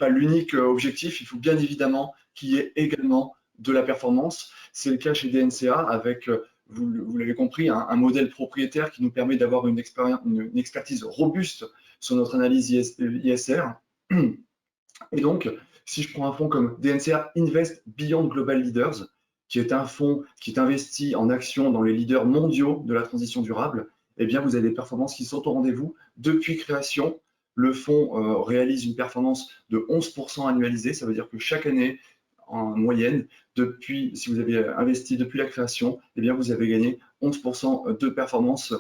l'unique objectif. Il faut bien évidemment qu'il y ait également de la performance. C'est le cas chez DNCA avec, vous l'avez compris, un modèle propriétaire qui nous permet d'avoir une expertise robuste sur notre analyse ISR. Et donc, si je prends un fonds comme DNCA Invest Beyond Global Leaders, qui est un fonds qui est investi en actions dans les leaders mondiaux de la transition durable, eh bien, vous avez des performances qui sont au rendez-vous depuis création. Le fonds réalise une performance de 11% annualisée. Ça veut dire que chaque année, en moyenne, si vous avez investi depuis la création, eh bien, vous avez gagné 11% de performance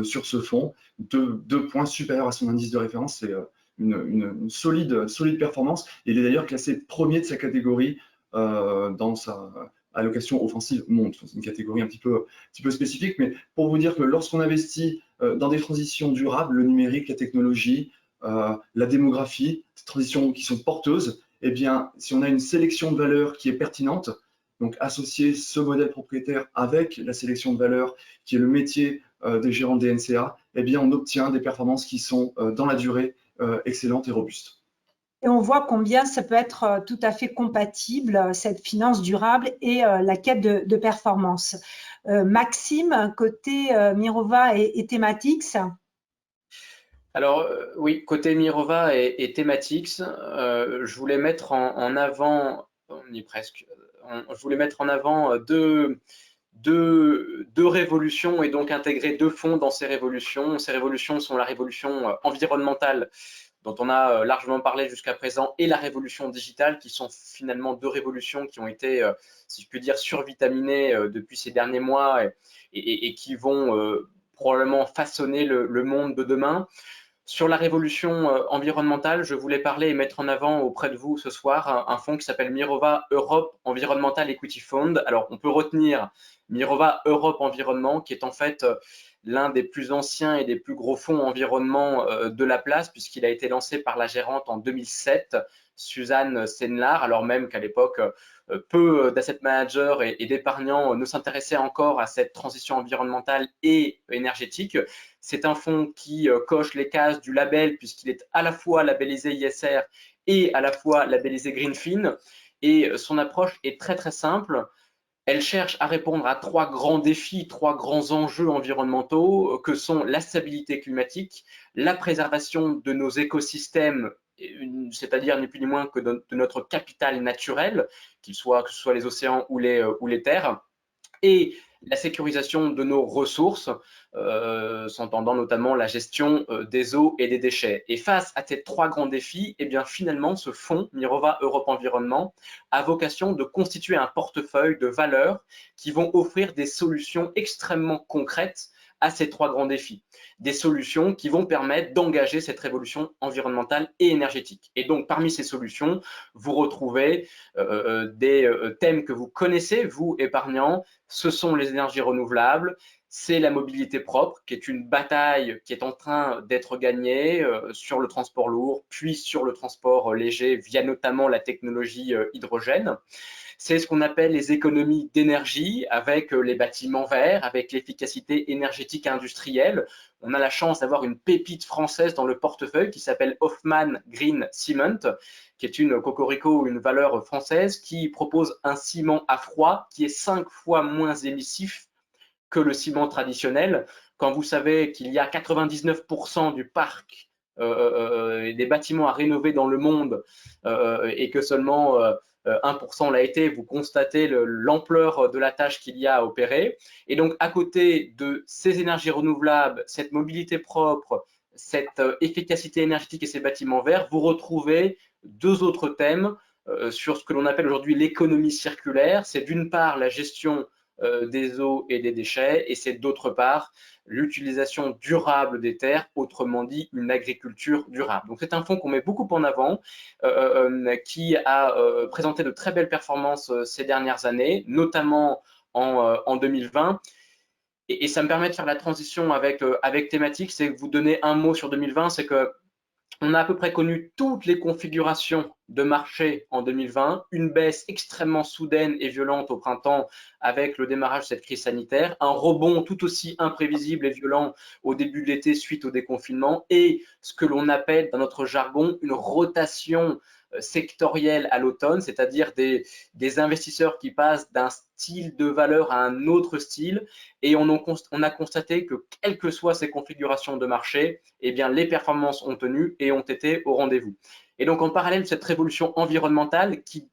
sur ce fonds, 2 points supérieurs à son indice de référence. C'est une solide performance. Il est d'ailleurs classé premier de sa catégorie dans sa allocation offensive monde. C'est une catégorie un petit peu spécifique, mais pour vous dire que lorsqu'on investit dans des transitions durables, le numérique, la technologie, la démographie, ces transitions qui sont porteuses, eh bien, si on a une sélection de valeurs qui est pertinente, donc associer ce modèle propriétaire avec la sélection de valeurs qui est le métier des gérants de DNCA, eh bien, on obtient des performances qui sont dans la durée excellentes et robustes. Et on voit combien ça peut être tout à fait compatible, cette finance durable et la quête de performance. Maxime, côté Mirova et Thematics. Alors oui, côté Mirova et Thematics, je voulais mettre en avant, on y est presque, je voulais mettre en avant deux révolutions et donc intégrer 2 fonds dans ces révolutions. Ces révolutions sont la révolution environnementale dont on a largement parlé jusqu'à présent, et la révolution digitale, qui sont finalement 2 révolutions qui ont été, si je puis dire, survitaminées depuis ces derniers mois et qui vont probablement façonner le monde de demain. Sur la révolution environnementale, je voulais parler et mettre en avant auprès de vous ce soir un fonds qui s'appelle Mirova Europe Environmental Equity Fund. Alors, on peut retenir Mirova Europe Environnement, qui est en fait l'un des plus anciens et des plus gros fonds environnement de la place, puisqu'il a été lancé par la gérante en 2007, Suzanne Senlar, alors même qu'à l'époque, peu d'asset managers et d'épargnants ne s'intéressaient encore à cette transition environnementale et énergétique. C'est un fonds qui coche les cases du label, puisqu'il est à la fois labellisé ISR et à la fois labellisé Greenfin. Et son approche est très très simple. Elle cherche à répondre à 3 grands défis, 3 grands enjeux environnementaux que sont la stabilité climatique, la préservation de nos écosystèmes, c'est-à-dire ni plus ni moins que de notre capital naturel, que ce soit les océans ou les terres, et la sécurisation de nos ressources, s'entendant notamment la gestion des eaux et des déchets. Et face à ces 3 grands défis, eh bien, finalement, ce fonds, Mirova Europe Environnement, a vocation de constituer un portefeuille de valeurs qui vont offrir des solutions extrêmement concrètes à ces 3 grands défis. Des solutions qui vont permettre d'engager cette révolution environnementale et énergétique. Et donc, parmi ces solutions, vous retrouvez des thèmes que vous connaissez, vous, épargnants. Ce sont les énergies renouvelables, c'est la mobilité propre, qui est une bataille qui est en train d'être gagnée sur le transport lourd, puis sur le transport léger, via notamment la technologie hydrogène. c'est ce qu'on appelle les économies d'énergie avec les bâtiments verts, avec l'efficacité énergétique industrielle. On a la chance d'avoir une pépite française dans le portefeuille qui s'appelle Hoffmann Green Cement, qui est une cocorico, une valeur française qui propose un ciment à froid qui est 5 fois moins émissif que le ciment traditionnel. Quand vous savez qu'il y a 99% du parc des bâtiments à rénover dans le monde et que seulement 1% l'a été, vous constatez l'ampleur de la tâche qu'il y a à opérer. Et donc, à côté de ces énergies renouvelables, cette mobilité propre, cette efficacité énergétique et ces bâtiments verts, vous retrouvez 2 autres thèmes sur ce que l'on appelle aujourd'hui l'économie circulaire. C'est d'une part la gestion des eaux et des déchets, et c'est d'autre part l'utilisation durable des terres, autrement dit une agriculture durable. Donc c'est un fonds qu'on met beaucoup en avant, qui a présenté de très belles performances ces dernières années, notamment en 2020. Et ça me permet de faire la transition avec thématique, c'est que vous donner un mot sur 2020, c'est que on a à peu près connu toutes les configurations de marché en 2020, une baisse extrêmement soudaine et violente au printemps avec le démarrage de cette crise sanitaire, un rebond tout aussi imprévisible et violent au début de l'été suite au déconfinement et ce que l'on appelle dans notre jargon une rotation sectorielle à l'automne, c'est-à-dire des investisseurs qui passent d'un style de valeur à un autre style, et on a constaté que quelles que soient ces configurations de marché, eh bien, les performances ont tenu et ont été au rendez-vous. Et donc en parallèle de cette révolution environnementale qui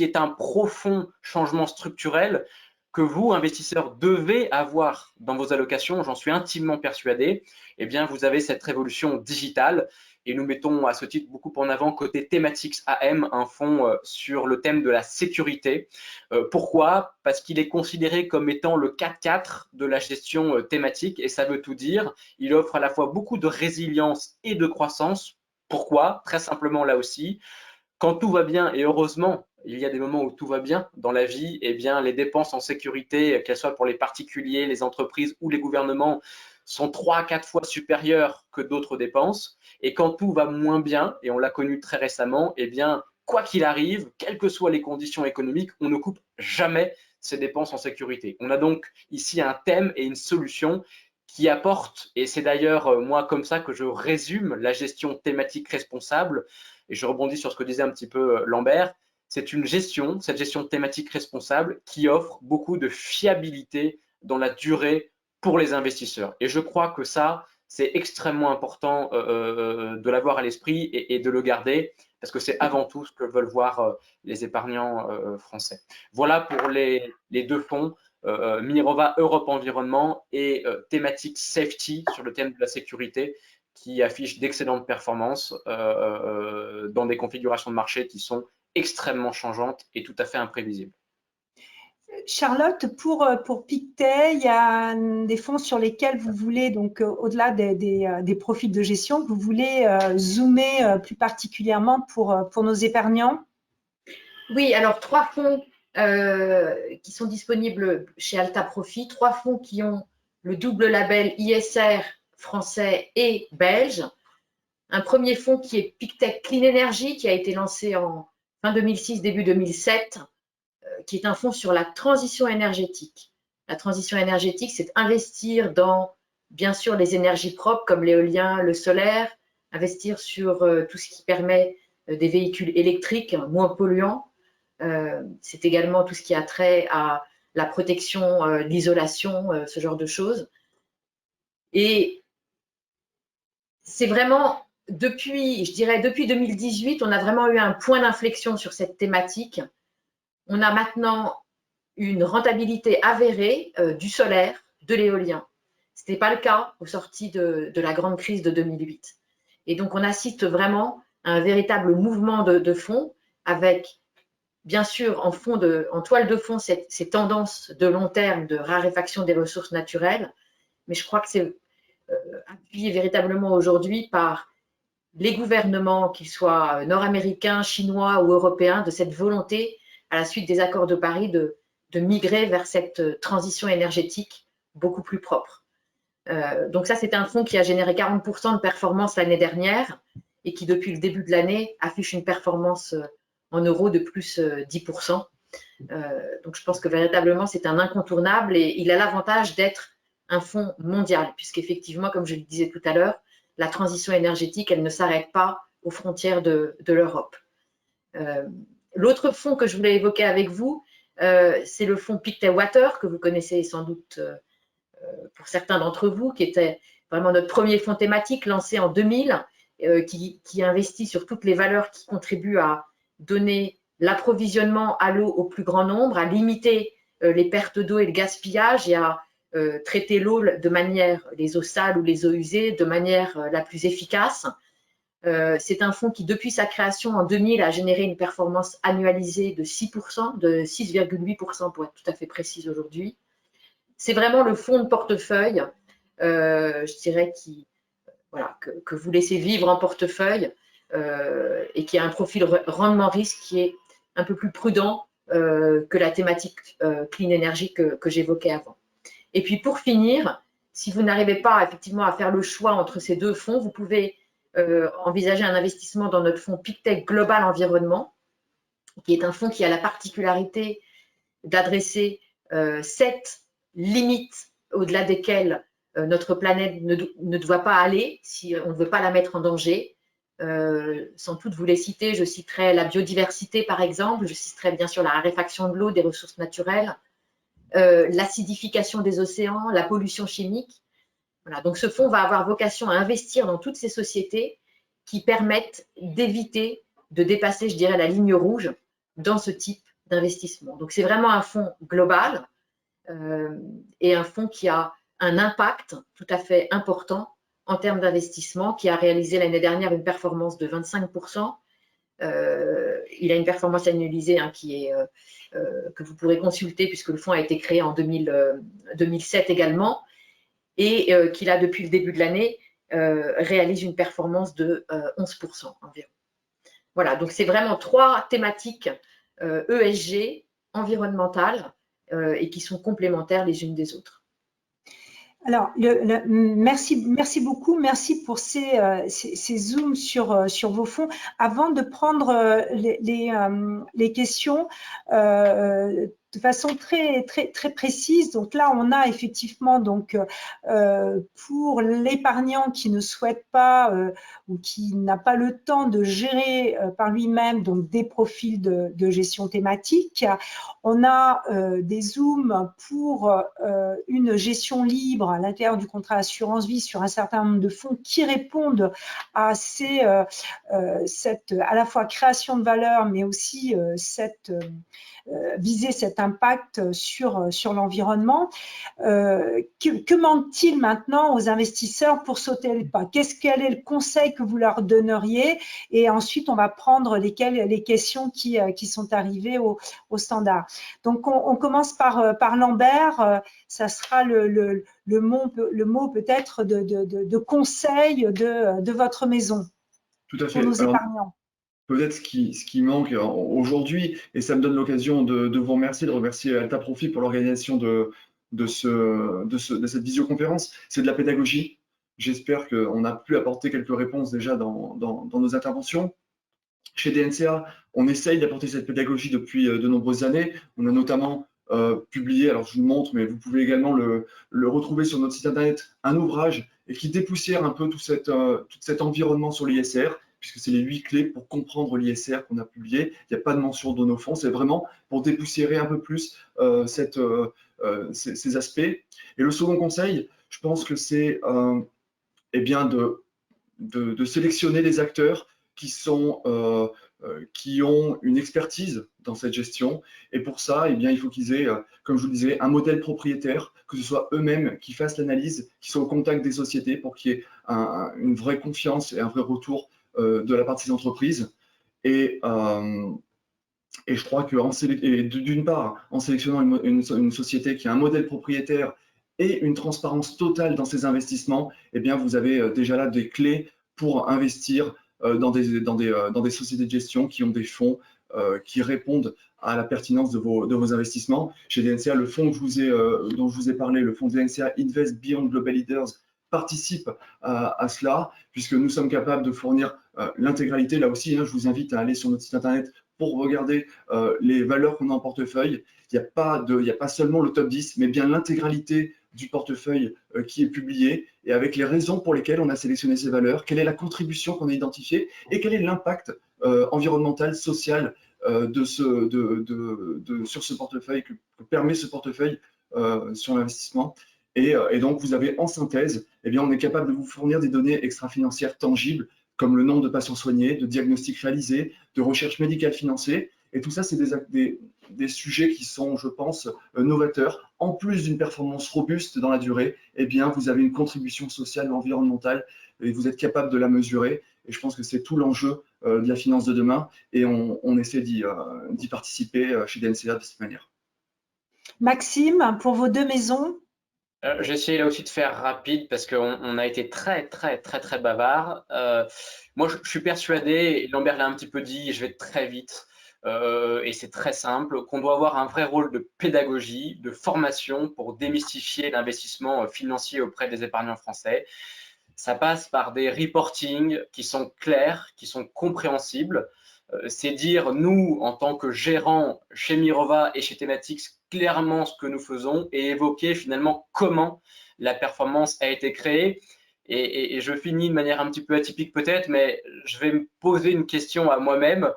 est un profond changement structurel que vous, investisseurs, devez avoir dans vos allocations, j'en suis intimement persuadé, eh bien, vous avez cette révolution digitale. Et nous mettons à ce titre beaucoup en avant côté Thematics AM, un fonds sur le thème de la sécurité. Pourquoi? Parce qu'il est considéré comme étant le 4-4 de la gestion thématique, et ça veut tout dire. Il offre à la fois beaucoup de résilience et de croissance. Pourquoi? Très simplement là aussi, quand tout va bien, et heureusement, il y a des moments où tout va bien dans la vie, eh bien, les dépenses en sécurité, qu'elles soient pour les particuliers, les entreprises ou les gouvernements, sont 3 à 4 fois supérieures que d'autres dépenses. Et quand tout va moins bien, et on l'a connu très récemment, eh bien, quoi qu'il arrive, quelles que soient les conditions économiques, on ne coupe jamais ces dépenses en sécurité. On a donc ici un thème et une solution qui apporte, et c'est d'ailleurs moi comme ça que je résume la gestion thématique responsable, et je rebondis sur ce que disait un petit peu Lambert, c'est une gestion, cette gestion thématique responsable qui offre beaucoup de fiabilité dans la durée pour les investisseurs. Et je crois que ça, c'est extrêmement important de l'avoir à l'esprit et de le garder, parce que c'est avant tout ce que veulent voir les épargnants français. Voilà pour les 2 fonds, Mirova Europe Environnement et Thematic Safety sur le thème de la sécurité, qui affichent d'excellentes performances dans des configurations de marché qui sont extrêmement changeantes et tout à fait imprévisibles. Charlotte, pour Pictet, il y a des fonds sur lesquels vous voulez, donc au-delà des profils de gestion, vous voulez zoomer plus particulièrement pour nos épargnants? Oui, alors 3 fonds qui sont disponibles chez Alta Profit, 3 fonds qui ont le double label ISR français et belge. Un premier fonds qui est Pictet Clean Energy, qui a été lancé en fin 2006, début 2007, qui est un fonds sur la transition énergétique. La transition énergétique, c'est investir dans, bien sûr, les énergies propres comme l'éolien, le solaire, investir sur tout ce qui permet des véhicules électriques moins polluants. C'est également tout ce qui a trait à la protection, l'isolation, ce genre de choses. Et c'est vraiment, depuis 2018, on a vraiment eu un point d'inflexion sur cette thématique. On a maintenant une rentabilité avérée du solaire, de l'éolien. Ce n'était pas le cas aux sorties de la grande crise de 2008. Et donc, on assiste vraiment à un véritable mouvement de fond avec, bien sûr, en toile de fond, ces tendances de long terme de raréfaction des ressources naturelles. Mais je crois que c'est appuyé véritablement aujourd'hui par les gouvernements, qu'ils soient nord-américains, chinois ou européens, de cette volonté, à la suite des accords de Paris, de migrer vers cette transition énergétique beaucoup plus propre. Donc ça, c'est un fonds qui a généré 40% de performance l'année dernière et qui, depuis le début de l'année, affiche une performance en euros de plus 10%. Donc je pense que véritablement c'est un incontournable et il a l'avantage d'être un fonds mondial, puisqu'effectivement, comme je le disais tout à l'heure, la transition énergétique, elle ne s'arrête pas aux frontières de l'Europe. L'autre fonds que je voulais évoquer avec vous, c'est le fonds Pictet Water, que vous connaissez sans doute pour certains d'entre vous, qui était vraiment notre premier fonds thématique lancé en 2000, qui investit sur toutes les valeurs qui contribuent à donner l'approvisionnement à l'eau au plus grand nombre, à limiter les pertes d'eau et le gaspillage et à traiter l'eau de manière, les eaux sales ou les eaux usées, de manière la plus efficace. C'est un fonds qui, depuis sa création en 2000, a généré une performance annualisée de 6%, de 6,8% pour être tout à fait précise aujourd'hui. C'est vraiment le fonds de portefeuille, je dirais, que vous laissez vivre en portefeuille et qui a un profil rendement-risque qui est un peu plus prudent que la thématique clean energy que j'évoquais avant. Et puis pour finir, si vous n'arrivez pas effectivement à faire le choix entre ces deux fonds, vous pouvez envisager un investissement dans notre fonds Pictet Global Environnement, qui est un fonds qui a la particularité d'adresser 7 limites au-delà desquelles notre planète ne doit pas aller si on ne veut pas la mettre en danger. Sans doute vous les citer, je citerai la biodiversité par exemple, je citerai bien sûr la raréfaction de l'eau, des ressources naturelles, l'acidification des océans, la pollution chimique. Voilà, donc ce fonds va avoir vocation à investir dans toutes ces sociétés qui permettent d'éviter de dépasser, je dirais, la ligne rouge dans ce type d'investissement. Donc c'est vraiment un fonds global et un fonds qui a un impact tout à fait important en termes d'investissement, qui a réalisé l'année dernière une performance de 25%. Il a une performance annualisée que vous pourrez consulter puisque le fonds a été créé en 2007 également et qu'il a depuis le début de l'année réalise une performance de 11% environ. Voilà, donc c'est vraiment 3 thématiques ESG, environnementales et qui sont complémentaires les unes des autres. Alors, merci beaucoup, merci pour ces zooms sur vos fonds. Avant de prendre les questions de façon très précise, donc là on a effectivement donc pour l'épargnant qui ne souhaite pas ou qui n'a pas le temps de gérer par lui-même donc des profils de gestion thématique, on a des zooms pour une gestion libre à l'intérieur du contrat assurance vie sur un certain nombre de fonds qui répondent à cette à la fois création de valeur mais aussi viser cet impact sur l'environnement. Que manque-t-il maintenant aux investisseurs pour sauter le pas? Quel est le conseil que vous leur donneriez? Et ensuite, on va prendre les questions qui sont arrivées au standard. Donc, on commence par Lambert. Ça sera le mot peut-être de conseil de votre maison. Tout à fait. Pour nos épargnants. Peut-être ce qui manque aujourd'hui, et ça me donne l'occasion de vous remercier, de remercier Alta Profit pour l'organisation de cette visioconférence, c'est de la pédagogie. J'espère qu'on a pu apporter quelques réponses déjà dans nos interventions. Chez DNCA, on essaye d'apporter cette pédagogie depuis de nombreuses années. On a notamment publié, alors je vous le montre, mais vous pouvez également le retrouver sur notre site internet, un ouvrage et qui dépoussière un peu tout cet environnement sur l'ISR, puisque c'est les 8 clés pour comprendre l'ISR qu'on a publié. Il n'y a pas de mention de nos fonds, c'est vraiment pour dépoussiérer un peu plus ces aspects. Et le second conseil, je pense que c'est eh bien de sélectionner des acteurs qui ont une expertise dans cette gestion. Et pour ça, eh bien, il faut qu'ils aient, comme je vous le disais, un modèle propriétaire, que ce soit eux-mêmes qui fassent l'analyse, qui soient au contact des sociétés pour qu'il y ait une vraie confiance et un vrai retour de la part de ces entreprises. Et je crois que d'une part, en sélectionnant une société qui a un modèle propriétaire et une transparence totale dans ses investissements, eh bien, vous avez déjà là des clés pour investir dans des sociétés de gestion qui ont des fonds qui répondent à la pertinence de vos investissements. Chez DNCA, le fonds dont je vous ai parlé, le fonds DNCA Invest Beyond Global Leaders, participe à cela, puisque nous sommes capables de fournir l'intégralité. Là aussi, je vous invite à aller sur notre site internet pour regarder les valeurs qu'on a en portefeuille. Il n'y a pas seulement le top 10, mais bien l'intégralité du portefeuille qui est publié et avec les raisons pour lesquelles on a sélectionné ces valeurs, quelle est la contribution qu'on a identifiée et quel est l'impact environnemental, social sur ce portefeuille, que permet ce portefeuille sur l'investissement. Et donc, vous avez en synthèse, eh bien, on est capable de vous fournir des données extra-financières tangibles, comme le nombre de patients soignés, de diagnostics réalisés, de recherche médicale financée. Et tout ça, c'est des sujets qui sont, je pense, novateurs. En plus d'une performance robuste dans la durée, eh bien, vous avez une contribution sociale ou environnementale et vous êtes capable de la mesurer. Et je pense que c'est tout l'enjeu de la finance de demain. Et on essaie d'y participer chez DNCA de cette manière. Maxime, pour vos deux maisons? J'ai essayé là aussi de faire rapide parce qu'on a été très bavard. Moi, je suis persuadé, et Lambert l'a un petit peu dit, je vais très vite, et c'est très simple, qu'on doit avoir un vrai rôle de pédagogie, de formation pour démystifier l'investissement financier auprès des épargnants français. Ça passe par des reportings qui sont clairs, qui sont compréhensibles. C'est dire, nous, en tant que gérants chez Mirova et chez Thematics, clairement ce que nous faisons et évoquer finalement comment la performance a été créée. Et je finis de manière un petit peu atypique peut-être, mais je vais me poser une question à moi-même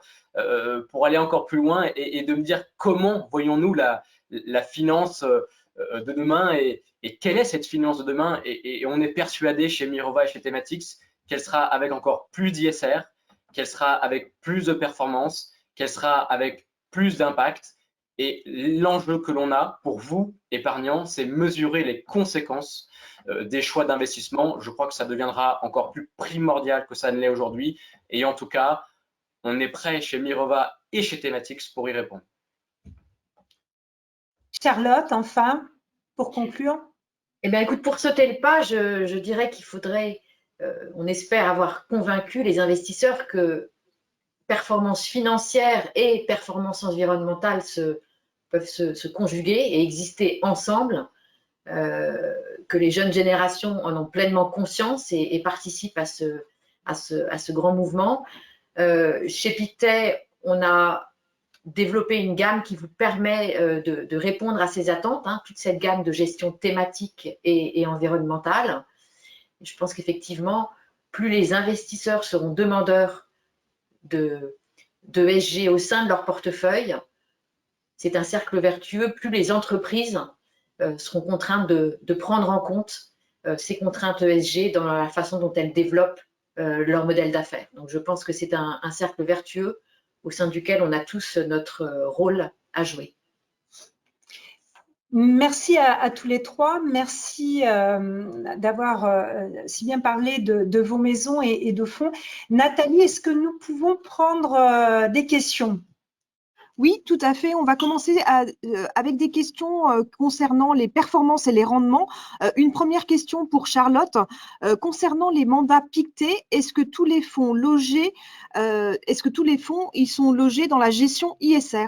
pour aller encore plus loin et de me dire comment voyons-nous la finance de demain et quelle est cette finance de demain. Et on est persuadé chez Mirova et chez Thematics qu'elle sera avec encore plus d'ISR, qu'elle sera avec plus de performance, qu'elle sera avec plus d'impact. Et l'enjeu que l'on a pour vous, épargnants, c'est mesurer les conséquences des choix d'investissement. Je crois que ça deviendra encore plus primordial que ça ne l'est aujourd'hui. Et en tout cas, on est prêt chez Mirova et chez Thematics pour y répondre. Charlotte, enfin, pour conclure. Eh bien, écoute, pour sauter le pas, je dirais qu'il faudrait, on espère avoir convaincu les investisseurs que performance financière et performance environnementale peuvent se conjuguer et exister ensemble, que les jeunes générations en ont pleinement conscience et participent à ce grand mouvement. Chez Pictet, on a développé une gamme qui vous permet de répondre à ces attentes, toute cette gamme de gestion thématique et environnementale. Je pense qu'effectivement, plus les investisseurs seront demandeurs de ESG au sein de leur portefeuille, c'est un cercle vertueux, plus les entreprises seront contraintes de prendre en compte ces contraintes ESG dans la façon dont elles développent leur modèle d'affaires. Donc je pense que c'est un cercle vertueux au sein duquel on a tous notre rôle à jouer. Merci à tous les trois. Merci d'avoir si bien parlé de vos maisons et de fonds. Nathalie, est-ce que nous pouvons prendre des questions? Oui, tout à fait. On va commencer avec des questions concernant les performances et les rendements. Une première question pour Charlotte. Concernant les mandats Pictet, est-ce que tous les fonds ils sont logés dans la gestion ISR?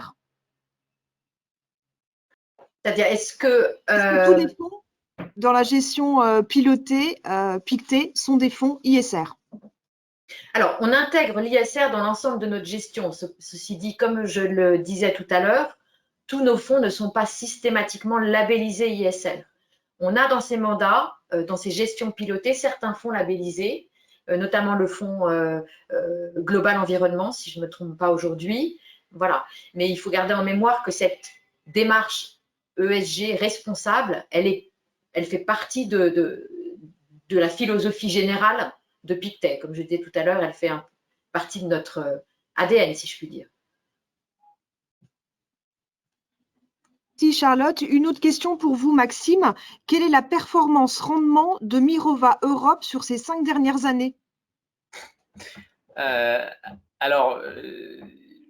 C'est-à-dire, est-ce que tous les fonds dans la gestion pilotée Pictet sont des fonds ISR? Alors, on intègre l'ISR dans l'ensemble de notre gestion. Ceci dit, comme je le disais tout à l'heure, tous nos fonds ne sont pas systématiquement labellisés ISR. On a dans ces mandats, dans ces gestions pilotées, certains fonds labellisés, notamment le fonds Global Environnement, si je ne me trompe pas aujourd'hui. Voilà. Mais il faut garder en mémoire que cette démarche ESG responsable, elle fait partie de la philosophie générale de Pictet. Comme je disais tout à l'heure, elle fait partie de notre ADN, si je puis dire. Merci Charlotte. Une autre question pour vous, Maxime. Quelle est la performance rendement de Mirova Europe sur ces 5 dernières années? Alors,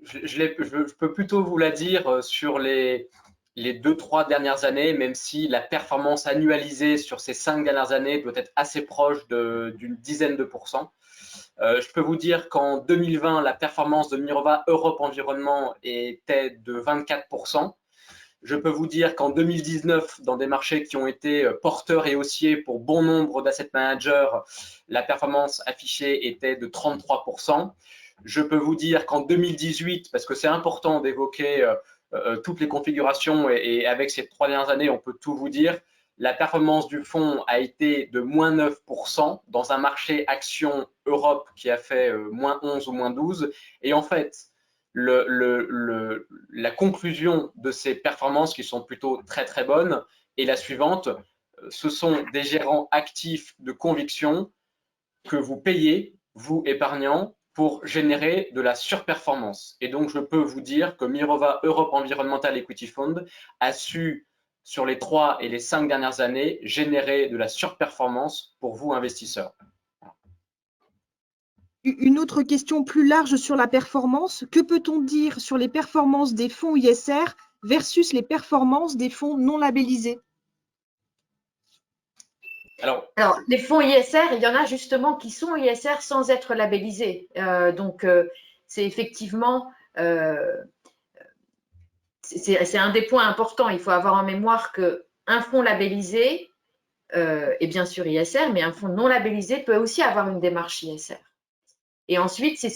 je peux plutôt vous la dire sur les 2-3 dernières années, même si la performance annualisée sur ces 5 dernières années doit être assez proche d'une dizaine de %. Je peux vous dire qu'en 2020, la performance de Mirova Europe Environnement était de 24 %. Je peux vous dire qu'en 2019, dans des marchés qui ont été porteurs et haussiers pour bon nombre d'asset managers, la performance affichée était de 33 %. je peux vous dire qu'en 2018, parce que c'est important d'évoquer toutes les configurations et avec ces 3 dernières années, on peut tout vous dire, la performance du fonds a été de moins 9% dans un marché action Europe qui a fait moins 11 ou moins 12. Et en fait, la conclusion de ces performances qui sont plutôt très très bonnes est la suivante. Ce sont des gérants actifs de conviction que vous payez, vous épargnants, pour générer de la surperformance. Et donc, je peux vous dire que Mirova Europe Environmental Equity Fund a su, sur les 3 et les 5 dernières années, générer de la surperformance pour vous, investisseurs. Une autre question plus large sur la performance. Que peut-on dire sur les performances des fonds ISR versus les performances des fonds non labellisés? Alors, les fonds ISR, il y en a justement qui sont ISR sans être labellisés. C'est effectivement, c'est un des points importants. Il faut avoir en mémoire qu'un fonds labellisé est bien sûr ISR, mais un fonds non labellisé peut aussi avoir une démarche ISR. Et ensuite, c'est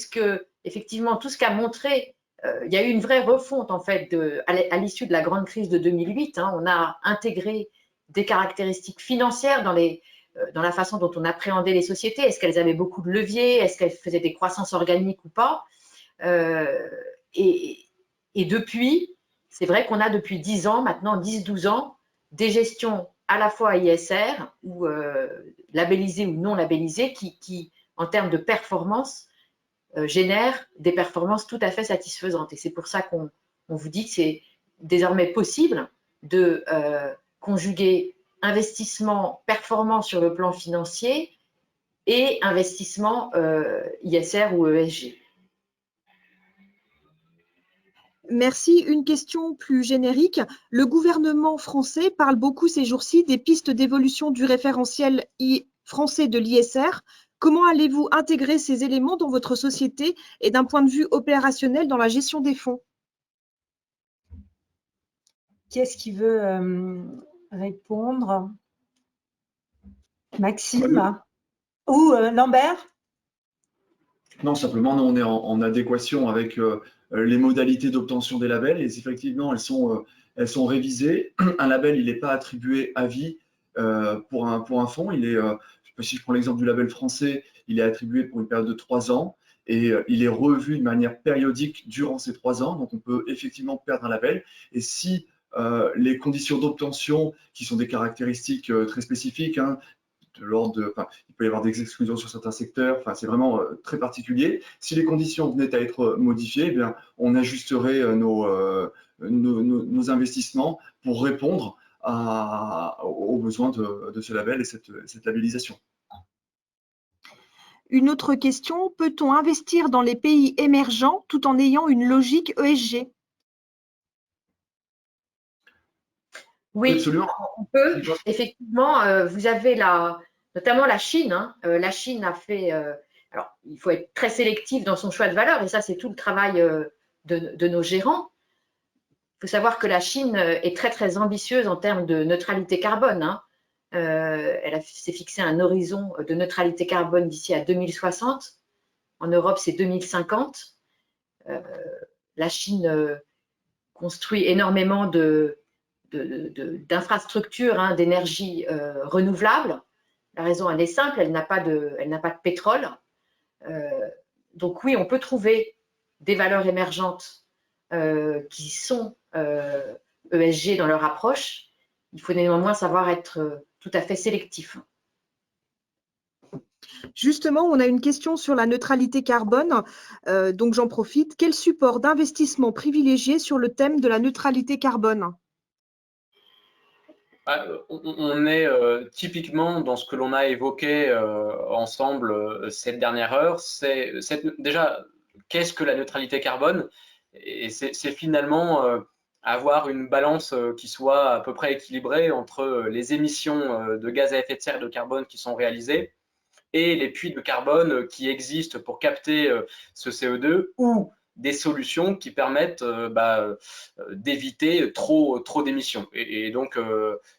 effectivement, tout ce qu'a montré, il y a eu une vraie refonte en fait à l'issue de la grande crise de 2008. On a intégré des caractéristiques financières dans la façon dont on appréhendait les sociétés. Est-ce qu'elles avaient beaucoup de leviers? Est-ce qu'elles faisaient des croissances organiques ou pas? Et depuis, c'est vrai qu'on a depuis 10 ans, maintenant 10-12 ans, des gestions à la fois ISR ou labellisées ou non labellisées qui en termes de performance, génère des performances tout à fait satisfaisantes. Et c'est pour ça qu'on vous dit que c'est désormais possible de conjuguer investissement performant sur le plan financier et investissement ISR ou ESG. Merci. Une question plus générique. Le gouvernement français parle beaucoup ces jours-ci des pistes d'évolution du référentiel français de l'ISR. Comment allez-vous intégrer ces éléments dans votre société et d'un point de vue opérationnel dans la gestion des fonds? Qui est-ce qui veut répondre? Maxime ou Lambert? Non, simplement, nous, on est en adéquation avec les modalités d'obtention des labels et effectivement, elles sont révisées. Un label, il n'est pas attribué à vie pour un fonds. Si je prends l'exemple du label français, il est attribué pour une période de 3 ans et il est revu de manière périodique durant ces 3 ans. Donc, on peut effectivement perdre un label. Et si les conditions d'obtention, qui sont des caractéristiques très spécifiques, de l'ordre il peut y avoir des exclusions sur certains secteurs, c'est vraiment très particulier. Si les conditions venaient à être modifiées, eh bien, on ajusterait nos investissements pour répondre aux besoins de ce label et cette labellisation. Une autre question, peut-on investir dans les pays émergents tout en ayant une logique ESG? Oui, absolument. On peut. Effectivement, vous avez notamment la Chine. La Chine a fait… alors, il faut être très sélectif dans son choix de valeur et ça, c'est tout le travail de nos gérants. Il faut savoir que la Chine est très, très ambitieuse en termes de neutralité carbone. Elle s'est fixé un horizon de neutralité carbone d'ici à 2060. En Europe, c'est 2050. La Chine construit énormément d'infrastructures d'énergie renouvelable. La raison, elle est simple, elle n'a pas de pétrole. Donc oui, on peut trouver des valeurs émergentes qui sont ESG dans leur approche. Il faut néanmoins savoir être tout à fait sélectif. Justement, on a une question sur la neutralité carbone, donc j'en profite. Quel support d'investissement privilégié sur le thème de la neutralité carbone? On est typiquement dans ce que l'on a évoqué ensemble cette dernière heure. Déjà, qu'est-ce que la neutralité carbone? Et c'est finalement avoir une balance qui soit à peu près équilibrée entre les émissions de gaz à effet de serre et de carbone qui sont réalisées et les puits de carbone qui existent pour capter ce CO2 ou des solutions qui permettent d'éviter trop d'émissions. Et donc,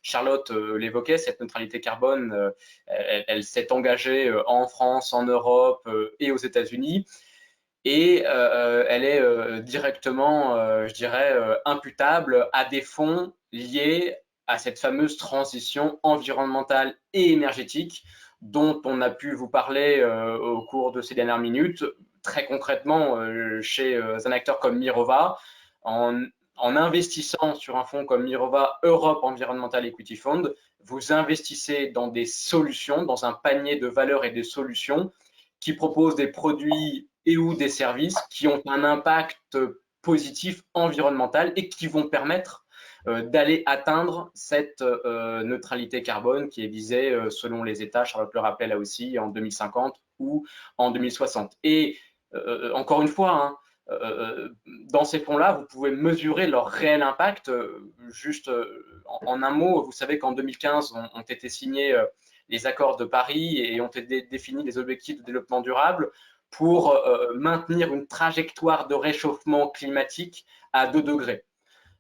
Charlotte l'évoquait, cette neutralité carbone, elle s'est engagée en France, en Europe et aux États-Unis. et elle est directement, je dirais, imputable à des fonds liés à cette fameuse transition environnementale et énergétique dont on a pu vous parler au cours de ces dernières minutes. Très concrètement, chez un acteur comme Mirova, en investissant sur un fonds comme Mirova Europe Environmental Equity Fund, vous investissez dans des solutions, dans un panier de valeurs et de solutions qui proposent des produits et ou des services qui ont un impact positif environnemental et qui vont permettre d'aller atteindre cette neutralité carbone qui est visée selon les États, Charlotte le rappelait là aussi, en 2050 ou en 2060. Et encore une fois, dans ces fonds-là, vous pouvez mesurer leur réel impact. Juste en un mot, vous savez qu'en 2015, ont été signés les accords de Paris et ont été définis les objectifs de développement durable pour maintenir une trajectoire de réchauffement climatique à 2 degrés.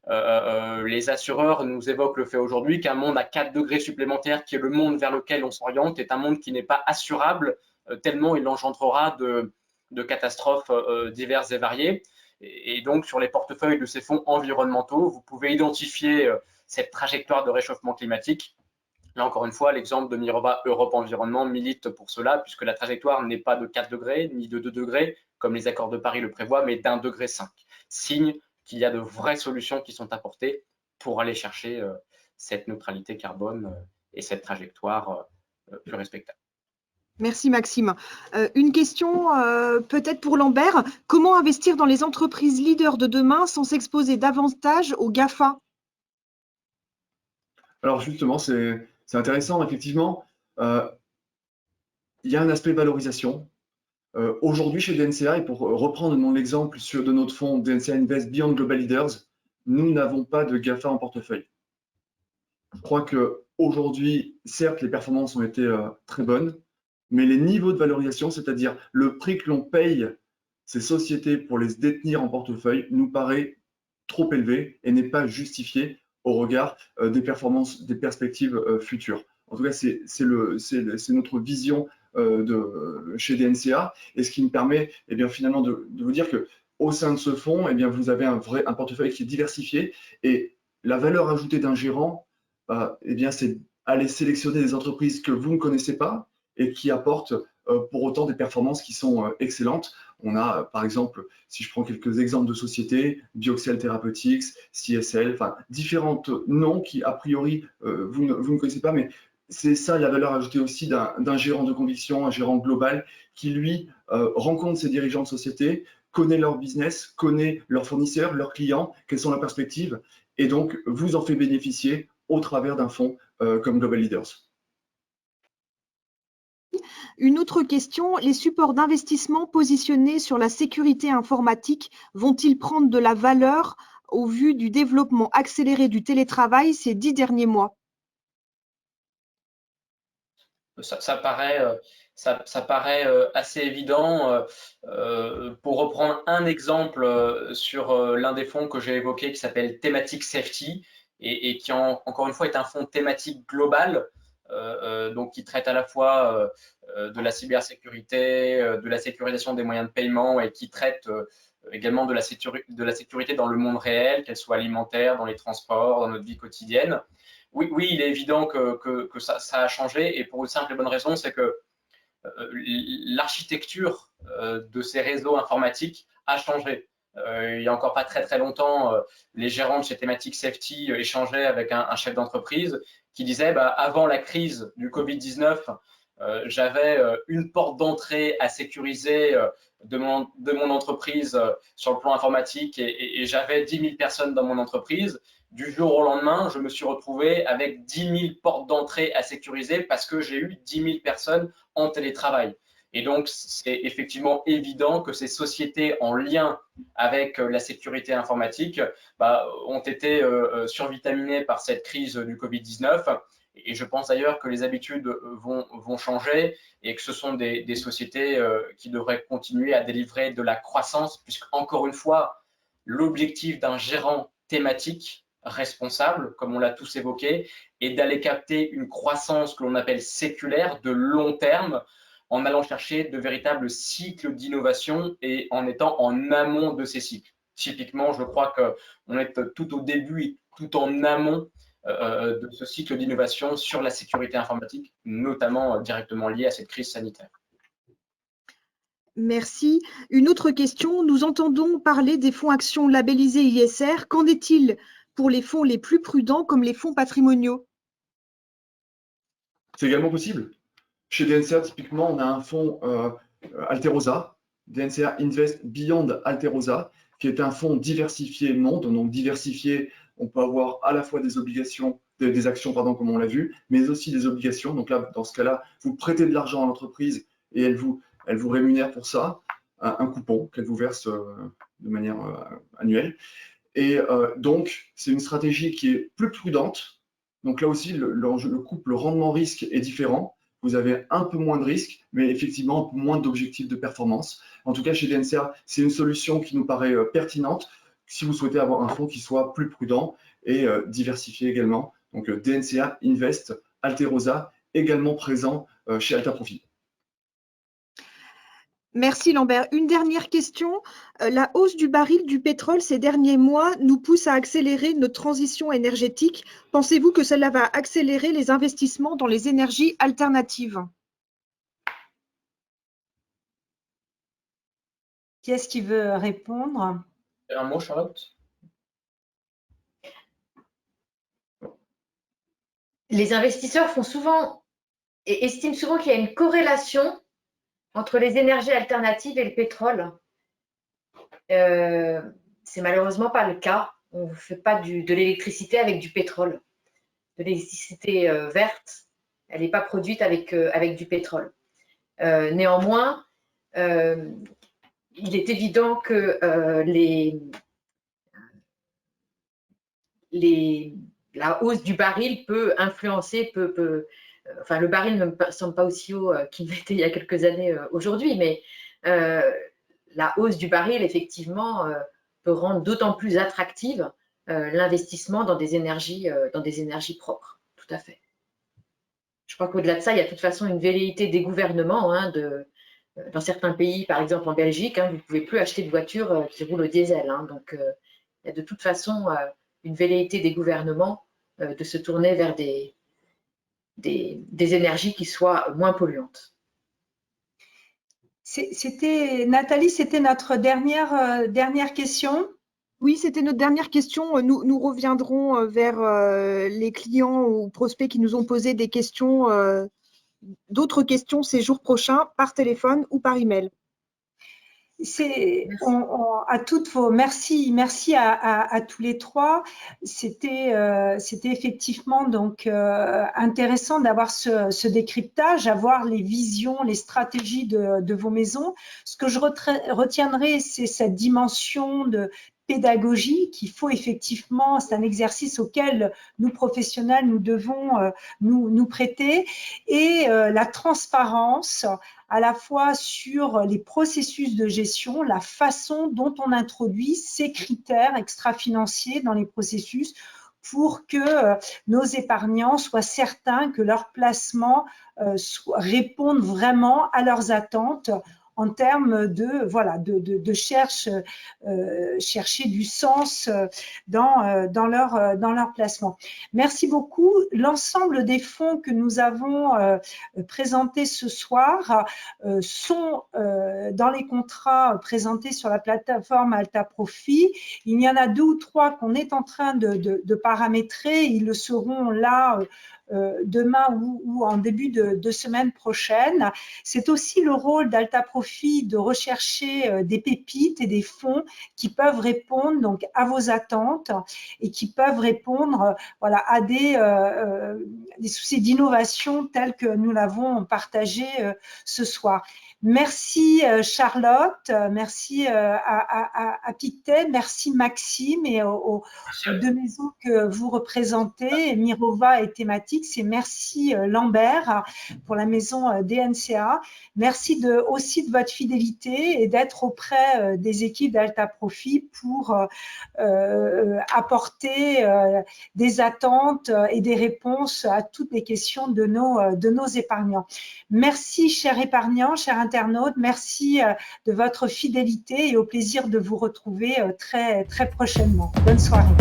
Les assureurs nous évoquent le fait aujourd'hui qu'un monde à 4 degrés supplémentaires, qui est le monde vers lequel on s'oriente, est un monde qui n'est pas assurable, tellement il engendrera de catastrophes diverses et variées. Et donc, sur les portefeuilles de ces fonds environnementaux, vous pouvez identifier cette trajectoire de réchauffement climatique. Là, encore une fois, l'exemple de Mirova Europe Environnement milite pour cela, puisque la trajectoire n'est pas de 4 degrés, ni de 2 degrés, comme les accords de Paris le prévoient, mais d'1,5 degré. Signe qu'il y a de vraies solutions qui sont apportées pour aller chercher cette neutralité carbone et cette trajectoire plus respectable. Merci Maxime. Une question peut-être pour Lambert. Comment investir dans les entreprises leaders de demain sans s'exposer davantage aux GAFA? Alors justement, c'est intéressant, effectivement. Il y a un aspect valorisation. Aujourd'hui, chez DNCA, et pour reprendre mon exemple de notre fonds DNCA Invest Beyond Global Leaders, nous n'avons pas de GAFA en portefeuille. Je crois qu'aujourd'hui, certes, les performances ont été très bonnes, mais les niveaux de valorisation, c'est-à-dire le prix que l'on paye ces sociétés pour les détenir en portefeuille, nous paraît trop élevé et n'est pas justifié au regard des performances, des perspectives futures. En tout cas, c'est notre vision chez DNCA, et ce qui me permet finalement de vous dire qu'au sein de ce fonds, vous avez un portefeuille qui est diversifié, et la valeur ajoutée d'un gérant, c'est aller sélectionner des entreprises que vous ne connaissez pas et qui apportent pour autant des performances qui sont excellentes. On a, par exemple, si je prends quelques exemples de sociétés, Bioxcel Therapeutics, CSL, enfin différents noms qui, a priori, vous ne connaissez pas, mais c'est ça la valeur ajoutée aussi d'un gérant de conviction, un gérant global qui, lui, rencontre ses dirigeants de société, connaît leur business, connaît leurs fournisseurs, leurs clients, quelles sont leurs perspectives, et donc vous en fait bénéficier au travers d'un fonds comme Global Leaders. Une autre question, les supports d'investissement positionnés sur la sécurité informatique vont-ils prendre de la valeur au vu du développement accéléré du télétravail ces 10 derniers mois? Ça paraît assez évident. Pour reprendre un exemple sur l'un des fonds que j'ai évoqué qui s'appelle Thematic Safety et qui encore une fois est un fonds thématique global, donc qui traite à la fois de la cybersécurité, de la sécurisation des moyens de paiement et qui traite également de la sécurité dans le monde réel, qu'elle soit alimentaire, dans les transports, dans notre vie quotidienne. Oui, il est évident que ça a changé, et pour une simple et bonne raison, c'est que l'architecture de ces réseaux informatiques a changé. Il n'y a encore pas très longtemps, les gérants de chez Thematic Safety échangeaient avec un chef d'entreprise qui disait avant la crise du Covid-19, j'avais une porte d'entrée à sécuriser de mon entreprise sur le plan informatique et j'avais 10 000 personnes dans mon entreprise. Du jour au lendemain, je me suis retrouvé avec 10 000 portes d'entrée à sécuriser parce que j'ai eu 10 000 personnes en télétravail. Et donc, c'est effectivement évident que ces sociétés en lien avec la sécurité informatique ont été survitaminées par cette crise du Covid-19. Et je pense d'ailleurs que les habitudes vont changer et que ce sont des sociétés qui devraient continuer à délivrer de la croissance, puisque, encore une fois, l'objectif d'un gérant thématique responsable, comme on l'a tous évoqué, est d'aller capter une croissance que l'on appelle séculaire, de long terme, en allant chercher de véritables cycles d'innovation et en étant en amont de ces cycles. Typiquement, je crois qu'on est tout au début et tout en amont de ce cycle d'innovation sur la sécurité informatique, notamment directement lié à cette crise sanitaire. Merci. Une autre question. Nous entendons parler des fonds actions labellisés ISR. Qu'en est-il pour les fonds les plus prudents comme les fonds patrimoniaux? C'est également possible. Chez DNCA, typiquement, on a un fonds Alterosa, DNCA Invest Beyond Alterosa, qui est un fonds diversifié monde. Donc diversifié, on peut avoir à la fois des obligations, des actions, pardon, comme on l'a vu, mais aussi des obligations. Donc là, dans ce cas-là, vous prêtez de l'argent à l'entreprise et elle vous rémunère pour ça, un coupon qu'elle vous verse de manière annuelle. Et donc, c'est une stratégie qui est plus prudente. Donc là aussi, le couple rendement-risque est différent. Vous avez un peu moins de risques, mais effectivement un peu moins d'objectifs de performance. En tout cas, chez DNCA, c'est une solution qui nous paraît pertinente si vous souhaitez avoir un fonds qui soit plus prudent et diversifié également. Donc DNCA Invest Alterosa, également présent chez Alta Profit. Merci Lambert. Une dernière question. La hausse du baril du pétrole ces derniers mois nous pousse à accélérer notre transition énergétique. Pensez-vous que cela va accélérer les investissements dans les énergies alternatives? Qui est-ce qui veut répondre? Un mot, Charlotte? Les investisseurs font souvent et estiment souvent qu'il y a une corrélation entre les énergies alternatives et le pétrole. C'est malheureusement pas le cas. On ne fait pas de l'électricité avec du pétrole. De l'électricité verte, elle n'est pas produite avec du pétrole. Néanmoins, il est évident que la hausse du baril peut influencer, enfin le baril ne me semble pas aussi haut qu'il l'était il y a quelques années aujourd'hui, mais la hausse du baril, effectivement, peut rendre d'autant plus attractive l'investissement dans des énergies propres, tout à fait. Je crois qu'au-delà de ça, il y a de toute façon une velléité des gouvernements dans certains pays, par exemple en Belgique, vous ne pouvez plus acheter de voitures qui roulent au diesel. Donc, il y a de toute façon une velléité des gouvernements de se tourner vers des énergies qui soient moins polluantes. Nathalie, c'était notre dernière question. Oui, c'était notre dernière question. Nous reviendrons vers les clients ou prospects qui nous ont posé des questions, d'autres questions ces jours prochains par téléphone ou par email. À toutes vos merci à tous les trois. C'était effectivement donc intéressant d'avoir ce décryptage, avoir les visions, les stratégies de vos maisons. Ce que je retiendrai, c'est cette dimension de pédagogie qu'il faut effectivement, c'est un exercice auquel nous professionnels nous devons nous prêter, et la transparence à la fois sur les processus de gestion, la façon dont on introduit ces critères extra-financiers dans les processus pour que nos épargnants soient certains que leurs placements répondent vraiment à leurs attentes en termes de chercher du sens dans leur placement. Merci beaucoup. L'ensemble des fonds que nous avons présentés ce soir sont dans les contrats présentés sur la plateforme Alta Profit. Il y en a 2 ou 3 qu'on est en train de paramétrer. Ils le seront là demain ou en début de semaine prochaine. C'est aussi le rôle d'Alta Profit de rechercher des pépites et des fonds qui peuvent répondre donc à vos attentes et qui peuvent répondre à des soucis d'innovation tels que nous l'avons partagé ce soir. Merci Charlotte, merci à Pictet, merci Maxime et aux 2 maisons que vous représentez, Mirova et Thématiques, et merci Lambert pour la maison DNCA. Merci aussi de votre fidélité et d'être auprès des équipes d'Alta Profit pour apporter des attentes et des réponses à toutes les questions de nos épargnants. Merci, chers épargnants, chers internautes. Merci de votre fidélité et au plaisir de vous retrouver très, très prochainement. Bonne soirée.